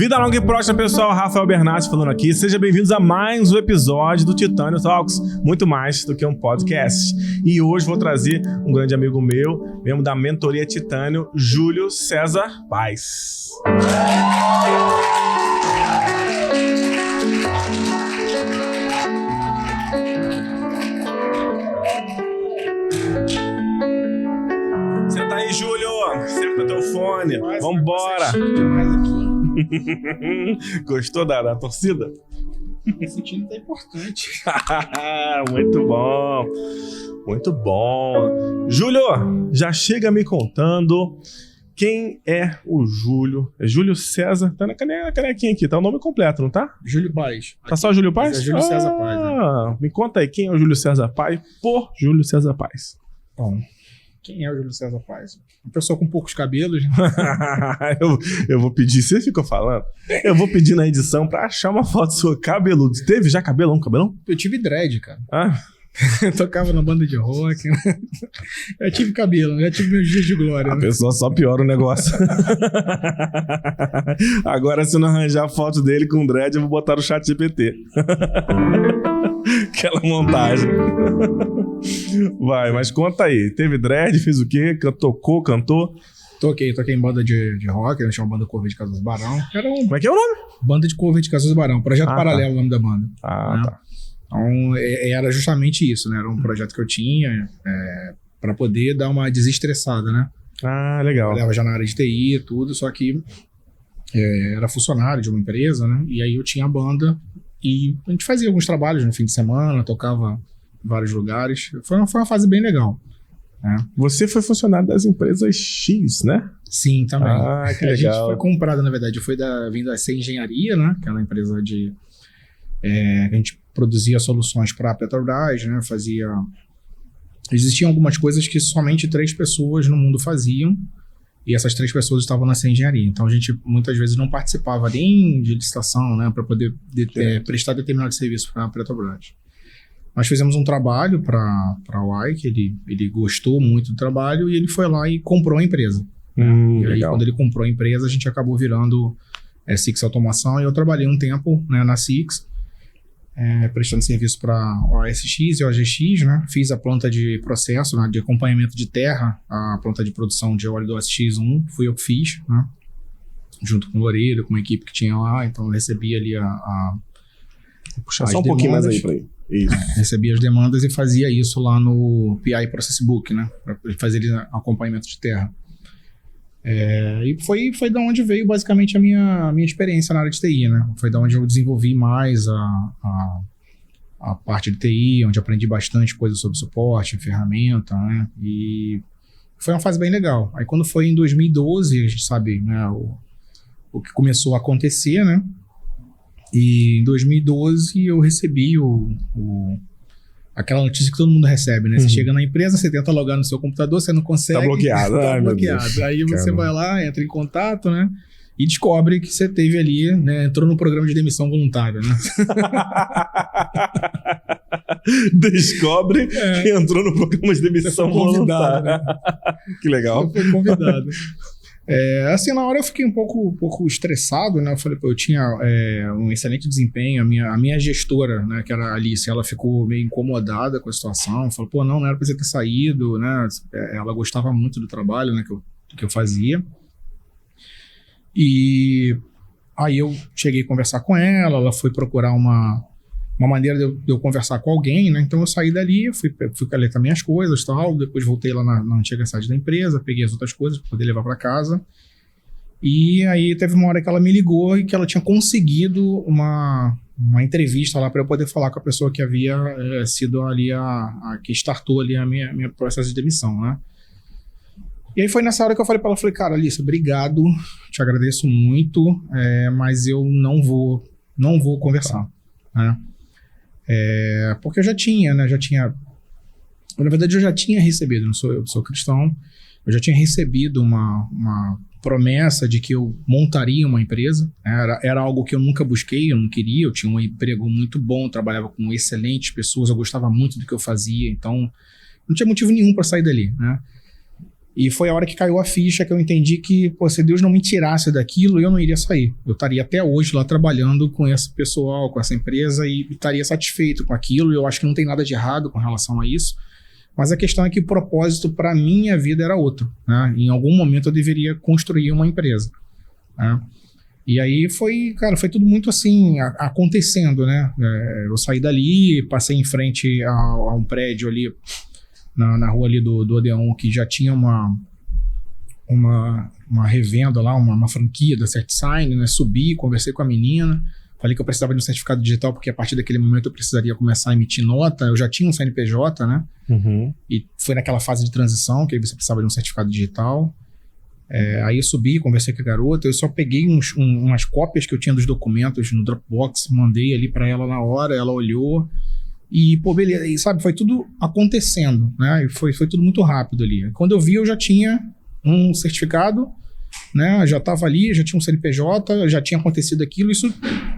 Vida longa e próspera, pessoal. Rafael Bernardes falando aqui. Sejam bem-vindos a mais um episódio do Titânio Talks. Muito mais do que um podcast. E hoje vou trazer um grande amigo meu, mesmo da mentoria Titânio, Júlio César Paz. Senta aí, Júlio. Senta no teu fone. Vambora. Gostou da torcida? Esse time tá importante. Muito bom. Muito bom. Júlio, já chega me contando quem é o Júlio. É Júlio César. Tá na canequinha aqui, tá o nome completo, não tá? Júlio Paz. Tá só Júlio Paz? É Júlio César Paz. Né? Me conta aí, quem é o Júlio César Paz por Júlio César Paz? Bom, quem é o Júlio César Paz? Uma pessoa com poucos cabelos. eu vou pedir, você ficou falando? Eu vou pedir na edição pra achar uma foto sua cabeludo. Teve já cabelão? Eu tive dread, cara. Ah? Eu tocava na banda de rock. Eu tive cabelo, já tive meus dias de glória. A pessoa só piora o negócio. Agora, se não arranjar a foto dele com dread, eu vou botar no chat GPT. Aquela montagem. Vai, mas conta aí. Teve dread, fez o quê? Tocou, cantou? Toquei em banda de rock, né? Chama Banda Cover de Casas Barão. Como é que é o nome? Banda de Cover de Casas Barão. Projeto Paralelo, o nome da banda. Né? Tá. Então, era justamente isso, né? Era um projeto que eu tinha para poder dar uma desestressada, né? Legal. Eu trabalhava já na área de TI e tudo, só que era funcionário de uma empresa, né? E aí eu tinha a banda e a gente fazia alguns trabalhos no fim de semana, tocava em vários lugares. Foi uma fase bem legal. Né? Você foi funcionário das empresas X, né? Sim, também. Que legal. A gente foi comprada, na verdade, vindo da C Engenharia, né? Que é uma empresa a gente produzia soluções para a Petrobras, né? Existiam algumas coisas que somente 3 pessoas no mundo faziam, e essas 3 pessoas estavam na Engenharia. Então a gente muitas vezes não participava nem de licitação, né? Para poder prestar determinado serviço para a Petrobras. Nós fizemos um trabalho para a UAI, que ele gostou muito do trabalho, e ele foi lá e comprou a empresa. E aí, legal. quando ele comprou a empresa, a gente acabou virando Six Automação, e eu trabalhei um tempo, né, na Six, prestando serviço para o OSX e o OGX, né? Fiz a planta de processo, né, de acompanhamento de terra, a planta de produção de óleo do OSX1, fui eu que fiz, né? Junto com o Loureiro, com uma equipe que tinha lá, então eu recebi ali Puxa só um pouquinho mais aí pra aí. Isso. Recebia as demandas e fazia isso lá no PI Process Book, né? Para fazer acompanhamento de terra. E foi da onde veio basicamente a minha experiência na área de TI, né? Foi da onde eu desenvolvi mais a parte de TI, onde aprendi bastante coisas sobre suporte, ferramenta, né? E foi uma fase bem legal. Aí quando foi em 2012, a gente sabe, né, o que começou a acontecer, né? E em 2012 eu recebi aquela notícia que todo mundo recebe, né? Você chega na empresa, você tenta logar no seu computador, você não consegue. Tá bloqueado. Tá bloqueado. Aí você vai lá, entra em contato, né? E descobre que você teve ali, né? Entrou no programa de demissão voluntária, né? Descobre que entrou no programa de demissão voluntária. Né? Que legal. Você foi convidado. Assim, na hora eu fiquei um pouco estressado, né? Eu falei, eu tinha um excelente desempenho. A minha gestora, né, que era a Alice, ela ficou meio incomodada com a situação. Falou, não era pra você ter saído, né? Ela gostava muito do trabalho, né, que eu fazia. E aí eu cheguei a conversar com ela foi procurar uma maneira de eu conversar com alguém, né? Então eu saí dali, fui coletar minhas coisas e tal, depois voltei lá na antiga sede da empresa, peguei as outras coisas para poder levar para casa. E aí teve uma hora que ela me ligou e que ela tinha conseguido uma entrevista lá para eu poder falar com a pessoa que havia sido ali que startou ali a minha processo de demissão, né? E aí foi nessa hora que eu falei para ela, cara, Alice, obrigado, te agradeço muito, mas eu não vou conversar, né? Porque eu já tinha, né? Na verdade, eu já tinha recebido, eu sou cristão, eu já tinha recebido uma promessa de que eu montaria uma empresa. Era algo que eu nunca busquei, eu não queria, eu tinha um emprego muito bom, trabalhava com excelentes pessoas, eu gostava muito do que eu fazia, então não tinha motivo nenhum para sair dali, né? E foi a hora que caiu a ficha que eu entendi que, pô, se Deus não me tirasse daquilo, eu não iria sair. Eu estaria até hoje lá trabalhando com esse pessoal, com essa empresa e estaria satisfeito com aquilo. E eu acho que não tem nada de errado com relação a isso. Mas a questão é que o propósito para minha vida era outro, né? Em algum momento eu deveria construir uma empresa, né? E aí foi tudo muito assim, acontecendo, né? Eu saí dali, passei em frente a um prédio ali, na rua ali do Odeon, que já tinha uma revenda lá, uma franquia da CertSign, né? Subi, conversei com a menina, falei que eu precisava de um certificado digital, porque a partir daquele momento eu precisaria começar a emitir nota. Eu já tinha um CNPJ, né? Uhum. E foi naquela fase de transição, que aí você precisava de um certificado digital. Aí eu subi, conversei com a garota, eu só peguei umas cópias que eu tinha dos documentos no Dropbox, mandei ali pra ela na hora, ela olhou e, pô, beleza, e sabe, foi tudo acontecendo, né? E foi tudo muito rápido ali. Quando eu vi, eu já tinha um certificado, né? Já tava ali, já tinha um CNPJ, já tinha acontecido aquilo, isso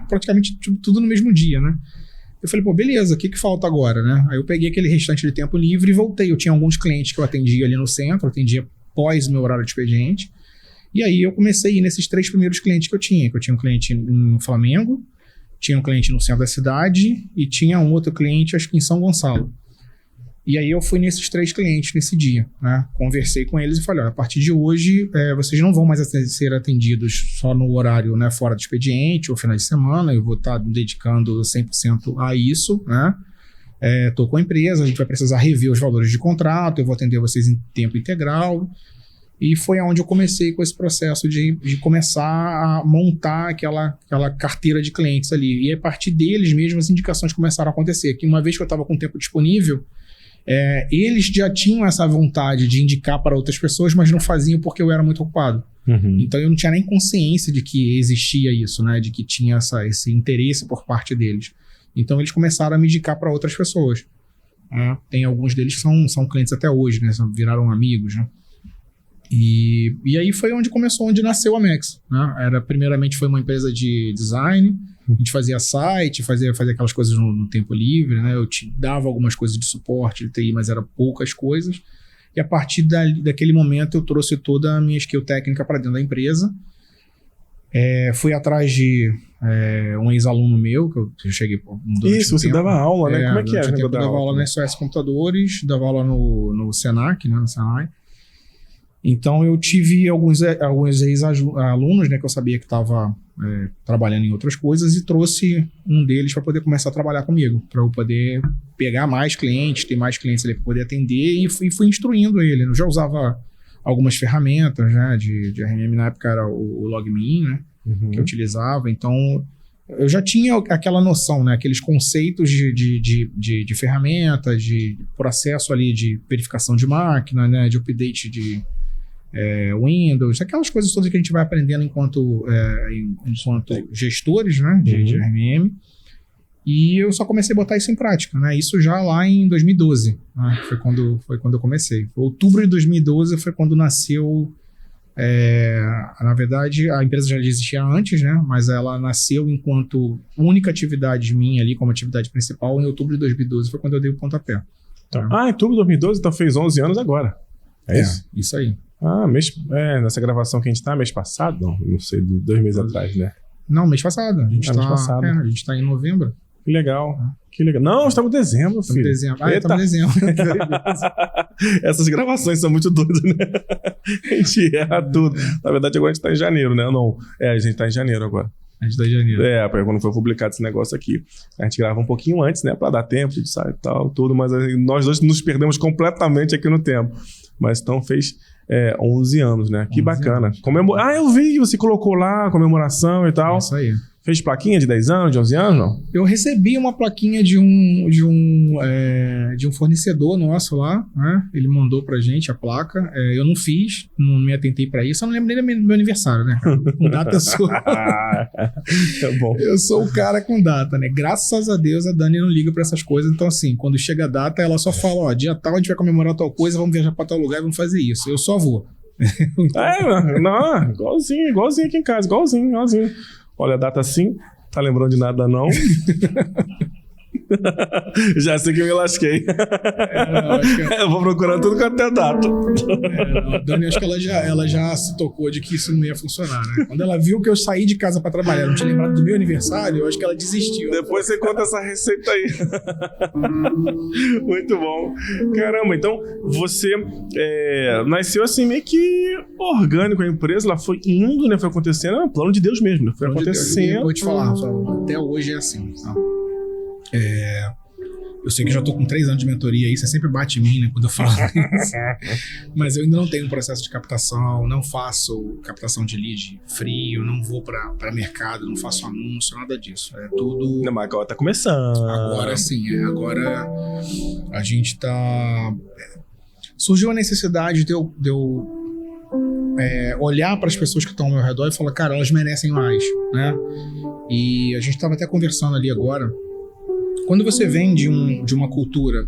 praticamente tudo no mesmo dia, né? Eu falei, pô, beleza, o que falta agora, né? Aí eu peguei aquele restante de tempo livre e voltei. Eu tinha alguns clientes que eu atendia ali no centro, atendia pós o meu horário de expediente. E aí eu comecei a ir nesses 3 primeiros clientes que eu tinha. Que eu tinha um cliente em Flamengo, tinha um cliente no centro da cidade e tinha um outro cliente, acho que em São Gonçalo. E aí eu fui nesses 3 clientes nesse dia, né? Conversei com eles e falei, olha, a partir de hoje vocês não vão mais ser atendidos só no horário, né, fora do expediente ou final de semana. Eu vou estar dedicando 100% a isso, né? Estou com a empresa, a gente vai precisar rever os valores de contrato, eu vou atender vocês em tempo integral. E foi onde eu comecei com esse processo de começar a montar aquela carteira de clientes ali. E a partir deles mesmo as indicações começaram a acontecer. Que uma vez que eu estava com o tempo disponível, eles já tinham essa vontade de indicar para outras pessoas, mas não faziam porque eu era muito ocupado. Uhum. Então eu não tinha nem consciência de que existia isso, né? De que tinha esse interesse por parte deles. Então eles começaram a me indicar para outras pessoas. Tem alguns deles que são clientes até hoje, né? Viraram amigos, né? E aí foi onde nasceu a Max, né? Primeiramente foi uma empresa de design, a gente fazia site, fazia aquelas coisas no tempo livre, né? Eu te dava algumas coisas de suporte de TI, mas eram poucas coisas. E a partir daquele momento eu trouxe toda a minha skill técnica para dentro da empresa. Fui atrás de um ex-aluno meu, que eu cheguei... Isso, você dava aula, né? Como é que era? Eu dava aula na SOS Computadores, dava aula no Senac, né? No Senai. Então eu tive alguns ex-alunos, né, que eu sabia que estava trabalhando em outras coisas, e trouxe um deles para poder começar a trabalhar comigo, para eu poder pegar mais clientes, ter mais clientes ali para poder atender, e fui instruindo ele. Eu já usava algumas ferramentas, né, de RMM, na época era o LogMeIn, né, que eu utilizava. Então eu já tinha aquela noção, né, aqueles conceitos de ferramentas, de processo ali de verificação de máquina, né, de update de Windows, aquelas coisas todas que a gente vai aprendendo enquanto gestores, né, de RMM. E eu só comecei a botar isso em prática, né? Isso já lá em 2012, né? Foi quando eu comecei. Outubro de 2012 foi quando nasceu. Na verdade, a empresa já existia antes, né? Mas ela nasceu enquanto única atividade minha ali, como atividade principal. Em outubro de 2012 foi quando eu dei o pontapé. Tá. Em outubro de 2012, então fez 11 anos agora. É isso? Isso aí. Nessa gravação que a gente tá, mês passado? Não sei, 2 meses atrás, né? Não, mês passado. A gente a gente tá em novembro. Que legal. Que legal. Não, estamos em dezembro, filho. Estamos em dezembro. Essas gravações são muito doidas, né? A gente erra tudo. Na verdade, agora a gente tá em janeiro, né? Não. A gente tá em janeiro agora. A gente tá em janeiro. Quando foi publicado esse negócio aqui. A gente grava um pouquinho antes, né? Pra dar tempo de sair e tal, tudo. Mas nós dois nos perdemos completamente aqui no tempo. Mas então fez 11 anos, né? Que bacana. Eu vi, você colocou lá, comemoração e tal. Isso aí. Fez plaquinha de 10 anos, de 11 anos, não? Eu recebi uma plaquinha de um fornecedor nosso lá, né? Ele mandou pra gente a placa. Eu não fiz, não me atentei pra isso. Eu não lembro nem do meu aniversário, né? Com data eu sou... É bom. Eu sou o cara com data, né? Graças a Deus a Dani não liga pra essas coisas. Então, assim, quando chega a data, ela só fala, dia tal a gente vai comemorar tal coisa, vamos viajar pra tal lugar e vamos fazer isso. Eu só vou. Igualzinho aqui em casa, igualzinho. Olha a data assim, tá lembrando de nada não. Já sei que eu me lasquei. Eu vou procurar tudo quanto é data. A Dani, acho que ela já se tocou de que isso não ia funcionar, né? Quando ela viu que eu saí de casa pra trabalhar, não tinha lembrado do meu aniversário, eu acho que ela desistiu. Depois você conta essa receita aí. Muito bom. Caramba, então você nasceu assim meio que orgânico a empresa, ela foi indo, né? Foi acontecendo, é um plano de Deus mesmo, né? Foi acontecendo. Eu vou te falar, Rafael, até hoje é assim, tá? Eu sei que já tô com 3 anos de mentoria aí, você sempre bate em mim, né, quando eu falo isso. Mas eu ainda não tenho um processo de captação, não faço captação de lead frio, não vou para mercado, não faço anúncio, nada disso. É tudo... Não, mas agora tá começando. Agora sim, agora a gente tá... Surgiu a necessidade de eu olhar para as pessoas que estão ao meu redor e falar, cara, elas merecem mais, né? E a gente tava até conversando ali agora. Quando você vem de uma cultura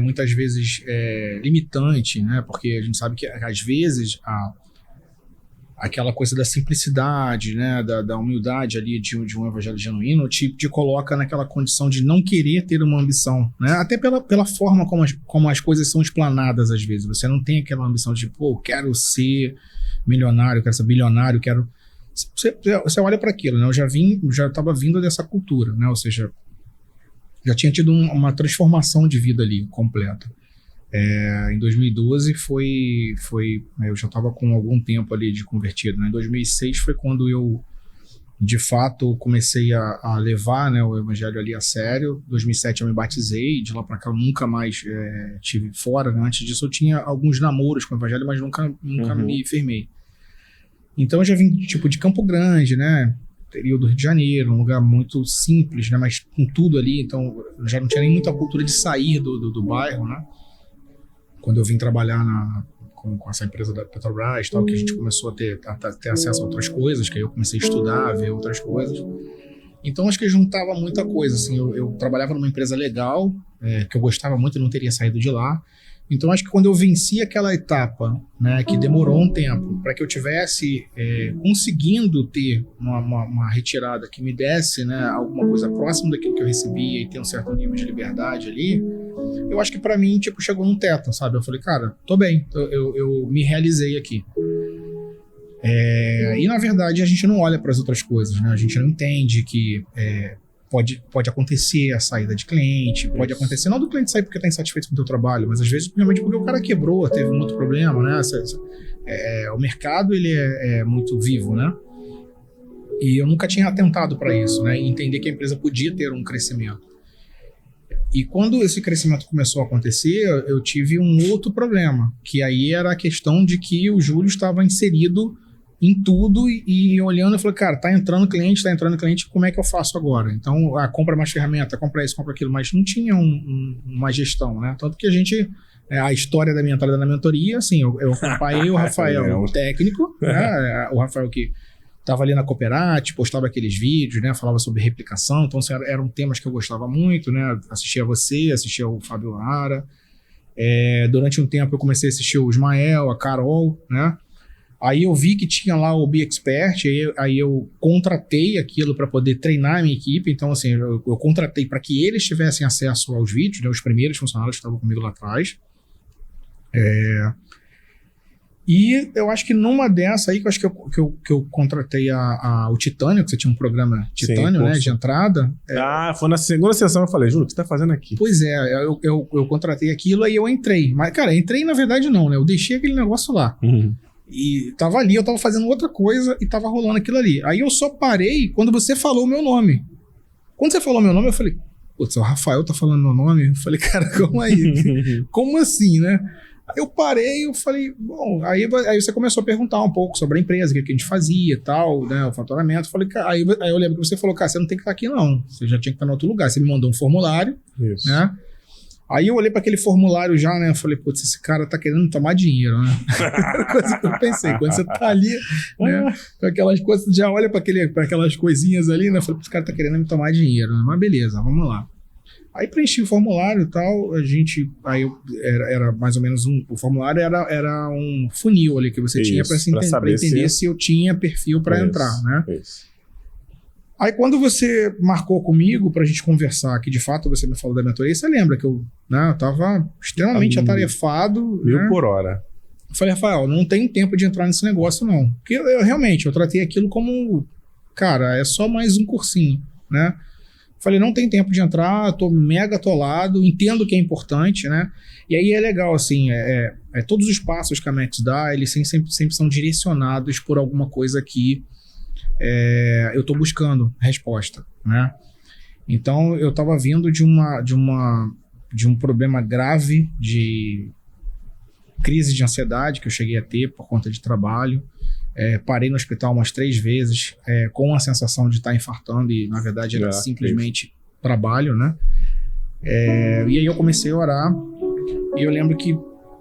muitas vezes limitante, né? Porque a gente sabe que às vezes aquela coisa da simplicidade, né? Da humildade ali de um evangelho genuíno te coloca naquela condição de não querer ter uma ambição, né? Até pela forma como as coisas são explanadas às vezes. Você não tem aquela ambição de, pô, quero ser milionário, quero ser bilionário, quero... Você olha para aquilo, né? Eu já estava vindo dessa cultura, né? Ou seja, já tinha tido uma transformação de vida ali completa. Em 2012 eu já estava com algum tempo ali de convertido, né? Em 2006 foi quando eu de fato comecei a levar, né, o evangelho ali a sério. Em 2007 eu me batizei, de lá para cá eu nunca mais tive fora, né? Antes disso eu tinha alguns namoros com o evangelho, mas nunca me firmei. Então eu já vim tipo de Campo Grande, né? Interior do Rio de Janeiro, um lugar muito simples, né? Mas com tudo ali, então já não tinha nem muita cultura de sair do bairro, né? Quando eu vim trabalhar com essa empresa da Petrobras, tal, que a gente começou a ter acesso a outras coisas, que aí eu comecei a estudar, a ver outras coisas. Então acho que juntava muita coisa, assim, eu trabalhava numa empresa legal, que eu gostava muito e não teria saído de lá. Então acho que quando eu venci aquela etapa, né, que demorou um tempo, para que eu tivesse conseguindo ter uma retirada que me desse, né, alguma coisa próxima daquilo que eu recebia e ter um certo nível de liberdade ali, eu acho que para mim tipo chegou num teto, sabe? Eu falei, cara, tô bem, eu me realizei aqui. E na verdade a gente não olha para as outras coisas, né? A gente não entende que pode acontecer a saída de cliente, pode acontecer, não do cliente sair porque está insatisfeito com o teu trabalho, mas às vezes realmente porque o cara quebrou, teve um outro problema, né? O mercado ele é muito vivo, né? E eu nunca tinha atentado para isso, né? E entender que a empresa podia ter um crescimento. E quando esse crescimento começou a acontecer, eu tive um outro problema, que aí era a questão de que o Júlio estava inserido em tudo e olhando, eu falei, cara, tá entrando cliente, como é que eu faço agora? Então, compra mais ferramenta, compra isso, compra aquilo, mas não tinha uma gestão, né? Tanto que a história da minha entrada na mentoria, assim, eu acompanhei o Rafael, o técnico, né? O Rafael que estava ali na Cooperate, postava aqueles vídeos, né? Falava sobre replicação, então assim, eram temas que eu gostava muito, né? Assistia você, assistia o Fábio Lara. Durante um tempo eu comecei a assistir o Ismael, a Carol, né? Aí eu vi que tinha lá o Be Expert, aí eu contratei aquilo para poder treinar a minha equipe. Então, assim, eu contratei para que eles tivessem acesso aos vídeos, né, os primeiros funcionários que estavam comigo lá atrás. E eu acho que numa dessa aí, que eu acho que eu contratei o Titânio, que você tinha um programa Titânio, né, de entrada. Foi na segunda sessão que eu falei, Júlio, o que você tá fazendo aqui? Pois eu contratei aquilo, aí eu entrei. Mas, cara, entrei na verdade não, né? Eu deixei aquele negócio lá. E tava ali, eu tava fazendo outra coisa e tava rolando aquilo ali. Aí eu só parei quando você falou o meu nome. Quando você falou meu nome, eu falei, putz, o Rafael tá falando meu nome? Eu falei, cara, calma aí. Como assim, né? Aí eu parei, eu falei, bom, aí você começou a perguntar um pouco sobre a empresa, o que a gente fazia e tal, né, o faturamento. Eu falei, cara, aí eu lembro que você falou, cara, você não tem que estar aqui não, você já tinha que estar em outro lugar. Você me mandou um formulário, né? Aí eu olhei para aquele formulário já, né? Eu falei, putz, esse cara tá querendo tomar dinheiro, né? Coisa que eu pensei. Quando você tá ali, né? Com aquelas coisas, você já olha para aquelas coisinhas ali, né? Eu falei, esse cara tá querendo me tomar dinheiro, né? Mas beleza, vamos lá. Aí preenchi o formulário e tal, era mais ou menos o formulário era um funil ali que você tinha para entender se eu tinha perfil para entrar, né? Aí quando você marcou comigo pra gente conversar, que de fato você me falou da mentoria, você lembra que eu tava extremamente atarefado. 1000 por hora. Eu falei, Rafael, não tem tempo de entrar nesse negócio, não. Porque eu tratei aquilo como, cara, é só mais um cursinho, né? Falei, não tem tempo de entrar, tô mega atolado, entendo que é importante, né? E aí é legal, assim, todos os passos que a Max dá, eles sempre são direcionados por alguma coisa que eu tô buscando resposta, né? Então, eu tava vindo de um problema grave de crise de ansiedade que eu cheguei a ter por conta de trabalho. Parei no hospital umas 3 vezes com a sensação de estar infartando e, na verdade, era simplesmente trabalho, né? E aí eu comecei a orar e eu lembro que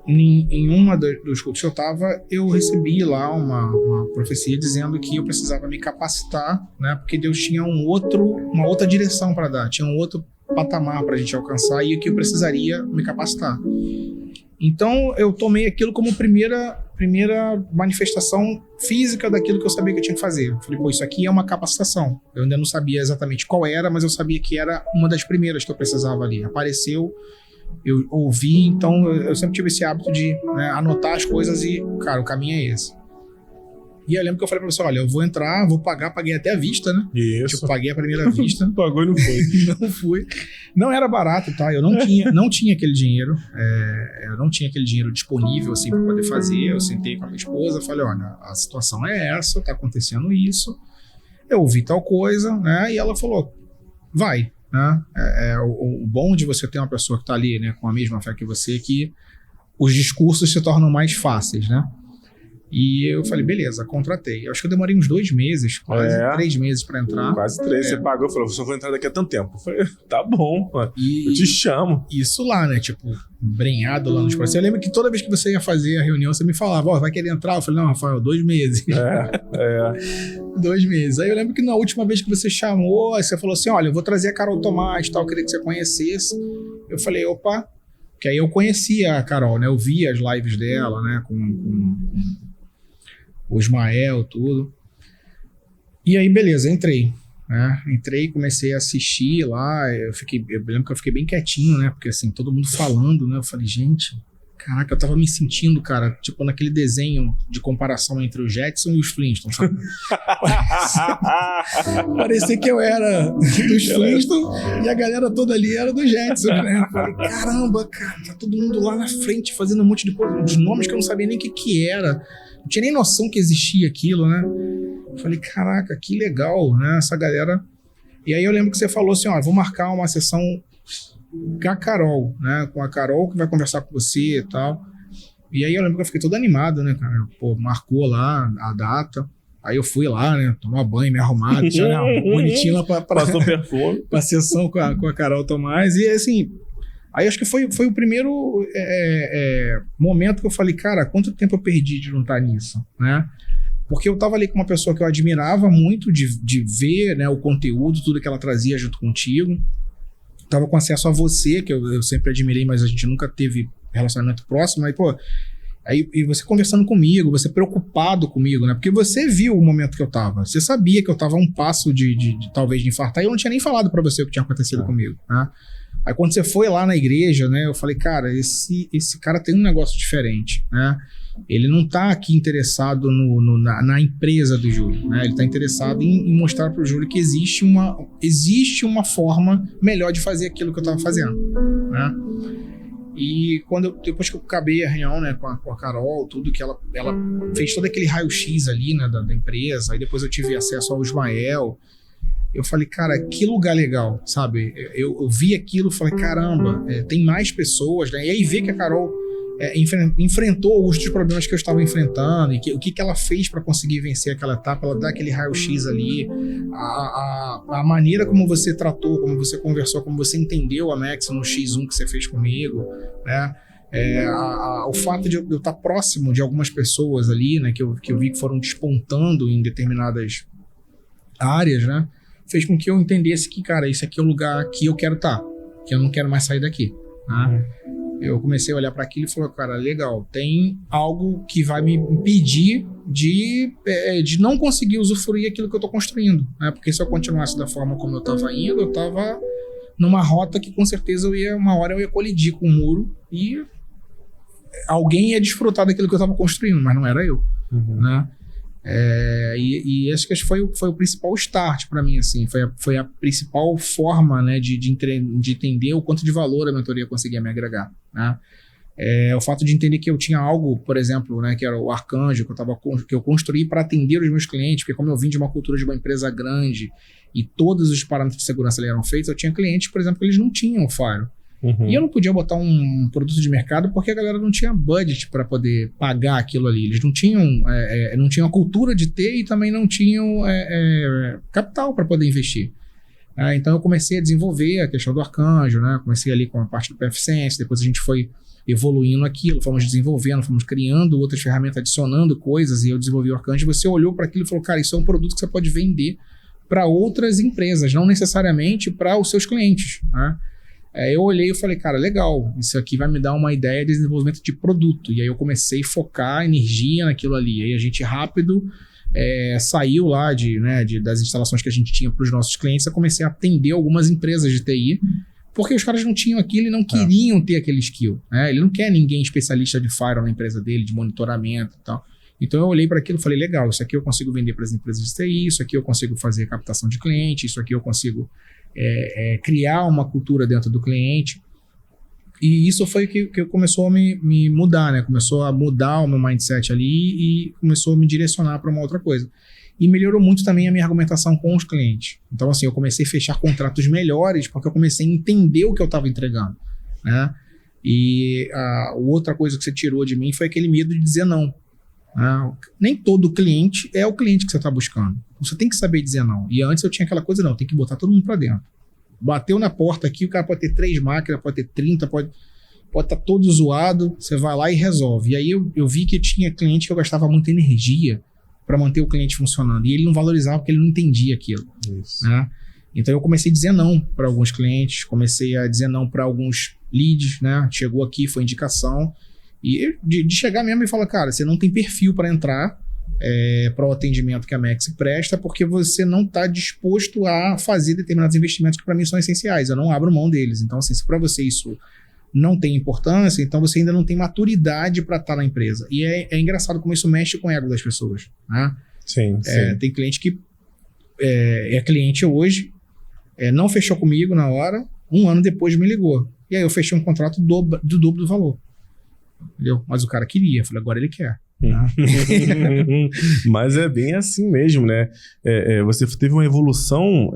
em uma dos cultos que eu estava, eu recebi lá uma profecia dizendo que eu precisava me capacitar, né? Porque Deus tinha uma outra direção para dar, tinha um outro patamar para a gente alcançar e que eu precisaria me capacitar. Então, eu tomei aquilo como primeira manifestação física daquilo que eu sabia que eu tinha que fazer. Eu falei, pô, isso aqui é uma capacitação. Eu ainda não sabia exatamente qual era, mas eu sabia que era uma das primeiras que eu precisava ali. Apareceu, eu ouvi, então eu sempre tive esse hábito de anotar as coisas e, cara, o caminho é esse. E eu lembro que eu falei pra você, olha, eu vou entrar, vou pagar, paguei até a vista, né? Isso. Tipo, paguei a primeira vista. Pagou e não foi. Não fui. Não era barato, tá? Eu não tinha aquele dinheiro. Eu não tinha aquele dinheiro disponível, assim, pra poder fazer. Eu sentei com a minha esposa, falei, olha, a situação é essa, tá acontecendo isso. Eu ouvi tal coisa, né? E ela falou, vai, né? O bom de você ter uma pessoa que tá ali, né, com a mesma fé que você, é que os discursos se tornam mais fáceis, né? E eu falei, beleza, contratei. Eu acho que eu demorei uns 2 meses, quase 3 meses pra entrar. Quase 3, você pagou, falou, só vou entrar daqui a tanto tempo. Eu falei, tá bom, mano. Eu te chamo. Isso lá, né, tipo, embrenhado lá nos processos. Eu lembro que toda vez que você ia fazer a reunião, você me falava, vai querer entrar? Eu falei, não, Rafael, 2 meses. 2 meses. Aí eu lembro que na última vez que você chamou, você falou assim, olha, eu vou trazer a Carol Tomás, tal, eu queria que você conhecesse. Eu falei, opa, que aí eu conhecia a Carol, né, eu via as lives dela, né, com o Ismael, tudo. E aí, beleza, entrei. Né? Entrei, comecei a assistir lá. Eu lembro que eu fiquei bem quietinho, né? Porque assim, todo mundo falando, né? Eu falei, gente, caraca, eu tava me sentindo, cara, tipo naquele desenho de comparação entre o Jetson e os Flintstones, sabe? Parecia que eu era dos Flintstones e a galera toda ali era do Jetson, né? Eu falei, caramba, cara, tá todo mundo lá na frente fazendo um monte de coisa, de nomes que eu não sabia nem o que era. Não tinha nem noção que existia aquilo, né? Eu falei, caraca, que legal, né? Essa galera. E aí eu lembro que você falou assim, ó, vou marcar uma sessão com a Carol, né? Com a Carol que vai conversar com você e tal. E aí eu lembro que eu fiquei todo animado, né, cara? Pô, marcou lá a data. Aí eu fui lá, né? Tomar banho, me arrumar, deixar bonitinho lá passou perfume. Pra sessão com a Carol Tomás. E assim, aí acho que foi o primeiro momento que eu falei, cara, quanto tempo eu perdi de não estar nisso, né? Porque eu tava ali com uma pessoa que eu admirava muito de ver, né, o conteúdo, tudo que ela trazia junto contigo. Tava com acesso a você, que eu sempre admirei, mas a gente nunca teve relacionamento próximo. Aí, pô, e você conversando comigo, você preocupado comigo, né? Porque você viu o momento que eu tava. Você sabia que eu tava a um passo de talvez de infartar, e eu não tinha nem falado pra você o que tinha acontecido comigo, né? Aí quando você foi lá na igreja, né, eu falei, cara, esse cara tem um negócio diferente, né? Ele não tá aqui interessado na empresa do Júlio, né? Ele tá interessado em mostrar pro Júlio que existe uma forma melhor de fazer aquilo que eu tava fazendo, né? E depois que eu acabei a reunião, né, com a Carol, tudo que ela fez todo aquele raio-x ali, né, da empresa, aí depois eu tive acesso ao Ismael. Eu falei, cara, que lugar legal, sabe? Eu vi aquilo e falei, caramba, tem mais pessoas, né? E aí ver que a Carol enfrentou alguns dos problemas que eu estava enfrentando e o que ela fez para conseguir vencer aquela etapa, ela dá aquele raio-x ali, a maneira como você tratou, como você conversou, como você entendeu a Max no X1 que você fez comigo, né? O fato de eu estar próximo de algumas pessoas ali, né, que eu vi que foram despontando em determinadas áreas, né? Fez com que eu entendesse que, cara, esse aqui é o lugar que eu quero estar, que eu não quero mais sair daqui, né? eu comecei a olhar para aquilo e falei, cara, legal, tem algo que vai me impedir de não conseguir usufruir aquilo que eu estou construindo, né? Porque se eu continuasse da forma como eu estava indo, eu estava numa rota que com certeza uma hora eu ia colidir com o muro e alguém ia desfrutar daquilo que eu estava construindo, mas não era eu, né? E acho que foi o principal start para mim, assim, foi a principal forma, né, de entender o quanto de valor a mentoria conseguia me agregar, né? O fato de entender que eu tinha algo, por exemplo, né, que era o Arcanjo, que eu construí para atender os meus clientes, porque como eu vim de uma cultura de uma empresa grande e todos os parâmetros de segurança ali eram feitos, eu tinha clientes, por exemplo, que eles não tinham o Fire. E eu não podia botar um produto de mercado porque a galera não tinha budget para poder pagar aquilo ali. Eles não tinham a cultura de ter e também não tinham capital para poder investir. Então eu comecei a desenvolver a questão do Arcanjo, né? Comecei ali com a parte do PFSense, depois a gente foi evoluindo aquilo, fomos desenvolvendo, fomos criando outras ferramentas, adicionando coisas, e eu desenvolvi o Arcanjo. Você olhou para aquilo e falou, cara, isso é um produto que você pode vender para outras empresas, não necessariamente para os seus clientes, né? Eu olhei e falei, cara, legal, isso aqui vai me dar uma ideia de desenvolvimento de produto. E aí eu comecei a focar energia naquilo ali. Aí a gente rápido saiu lá das instalações que a gente tinha para os nossos clientes. Eu comecei a atender algumas empresas de TI, porque os caras não tinham aquilo e não queriam ter aquele skill, né? Ele não quer ninguém especialista de firewall na empresa dele, de monitoramento e tal. Então eu olhei para aquilo e falei, legal, isso aqui eu consigo vender para as empresas de TI, isso aqui eu consigo fazer captação de cliente, isso aqui eu consigo criar uma cultura dentro do cliente. E isso foi que começou a me mudar, né? Começou a mudar o meu mindset ali e começou a me direcionar para uma outra coisa. E melhorou muito também a minha argumentação com os clientes. Então, assim, eu comecei a fechar contratos melhores porque eu comecei a entender o que eu estava entregando, né? E outra coisa que você tirou de mim foi aquele medo de dizer não. Nem todo cliente é o cliente que você está buscando. Você tem que saber dizer não. E antes eu tinha aquela coisa, não, tem que botar todo mundo para dentro. Bateu na porta aqui, o cara pode ter 3 máquinas, pode ter 30, pode estar todo zoado, você vai lá e resolve. E aí eu vi que tinha cliente que eu gastava muita energia para manter o cliente funcionando. E ele não valorizava porque ele não entendia aquilo. Né? Então eu comecei a dizer não para alguns clientes, comecei a dizer não para alguns leads, né? Chegou aqui, foi indicação. E de chegar mesmo e falar, cara, você não tem perfil para entrar para o atendimento que a Max presta, porque você não está disposto a fazer determinados investimentos que para mim são essenciais. Eu não abro mão deles. Então, assim, se para você isso não tem importância, então você ainda não tem maturidade para estar na empresa. E é engraçado como isso mexe com o ego das pessoas, né? Sim. Tem cliente que é cliente hoje, não fechou comigo na hora, 1 ano depois me ligou. E aí eu fechei um contrato do dobro do valor. Entendeu? Mas o cara queria, eu falei, agora ele quer. Mas é bem assim mesmo, né? Você teve uma evolução,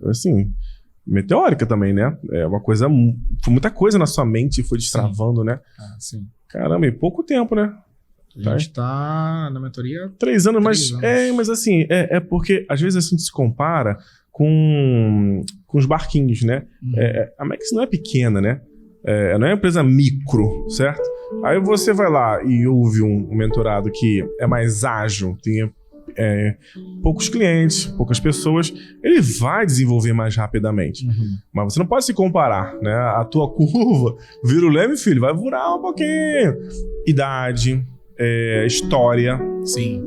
assim, meteórica também, né? Foi muita coisa na sua mente, foi destravando, né? Sim. Caramba, em pouco tempo, né? A gente tá na mentoria 3 anos, mas assim, porque às vezes a gente se compara com os barquinhos, né? A Max não é pequena, né? Não é uma empresa micro, certo? Aí você vai lá e ouve um mentorado que é mais ágil, tem poucos clientes, poucas pessoas, ele vai desenvolver mais rapidamente. Mas você não pode se comparar, né? A tua curva, vira o leme, filho, vai voar um pouquinho. Idade, história. Sim.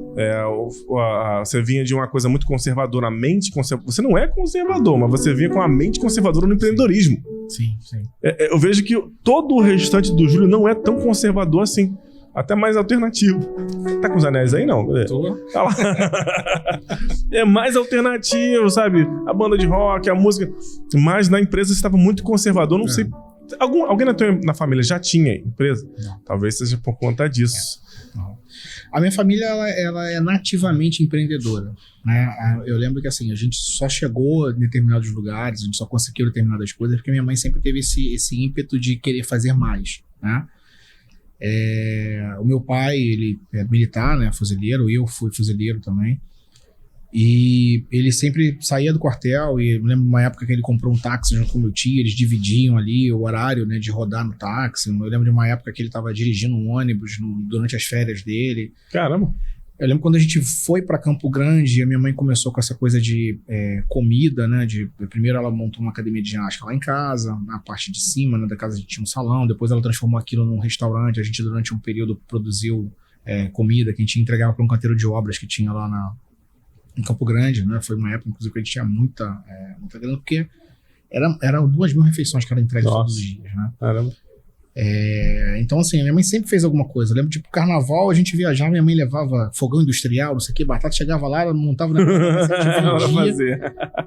Você vinha de uma coisa muito conservadora, a mente conservadora. Você não é conservador, mas você vinha com a mente conservadora no empreendedorismo. Sim. Eu vejo que todo o restante do Júlio não é tão conservador assim. Até mais alternativo. Tá com os anéis aí, não? Tô. Tá lá. É mais alternativo, sabe? A banda de rock, a música. Mas na empresa você estava muito conservador, não sei. Alguém na família já tinha empresa? Não. Talvez seja por conta disso. Não. A minha família ela é nativamente empreendedora, né? Eu lembro que assim, a gente só chegou em determinados lugares, a gente só conseguiu determinadas coisas porque minha mãe sempre teve esse ímpeto de querer fazer mais, né? O meu pai, ele é militar, né? Fuzileiro, eu fui fuzileiro também. E ele sempre saía do quartel, e eu lembro de uma época que ele comprou um táxi junto com meu tio, eles dividiam ali o horário, né, de rodar no táxi. Eu lembro de uma época que ele estava dirigindo um ônibus durante as férias dele. Caramba! Eu lembro quando a gente foi para Campo Grande, a minha mãe começou com essa coisa de comida, né? Primeiro ela montou uma academia de ginástica lá em casa, na parte de cima, né, da casa a gente tinha um salão, depois ela transformou aquilo num restaurante, a gente durante um período produziu comida que a gente entregava para um canteiro de obras que tinha lá em Campo Grande, né? Foi uma época, inclusive, que a gente tinha muita grana, porque eram 2.000 refeições que eram entregues todos os dias, né? Caramba. Então, assim, minha mãe sempre fez alguma coisa. Eu lembro, tipo, carnaval, a gente viajava, minha mãe levava fogão industrial, não sei o que, batata, chegava lá, ela montava o negócio,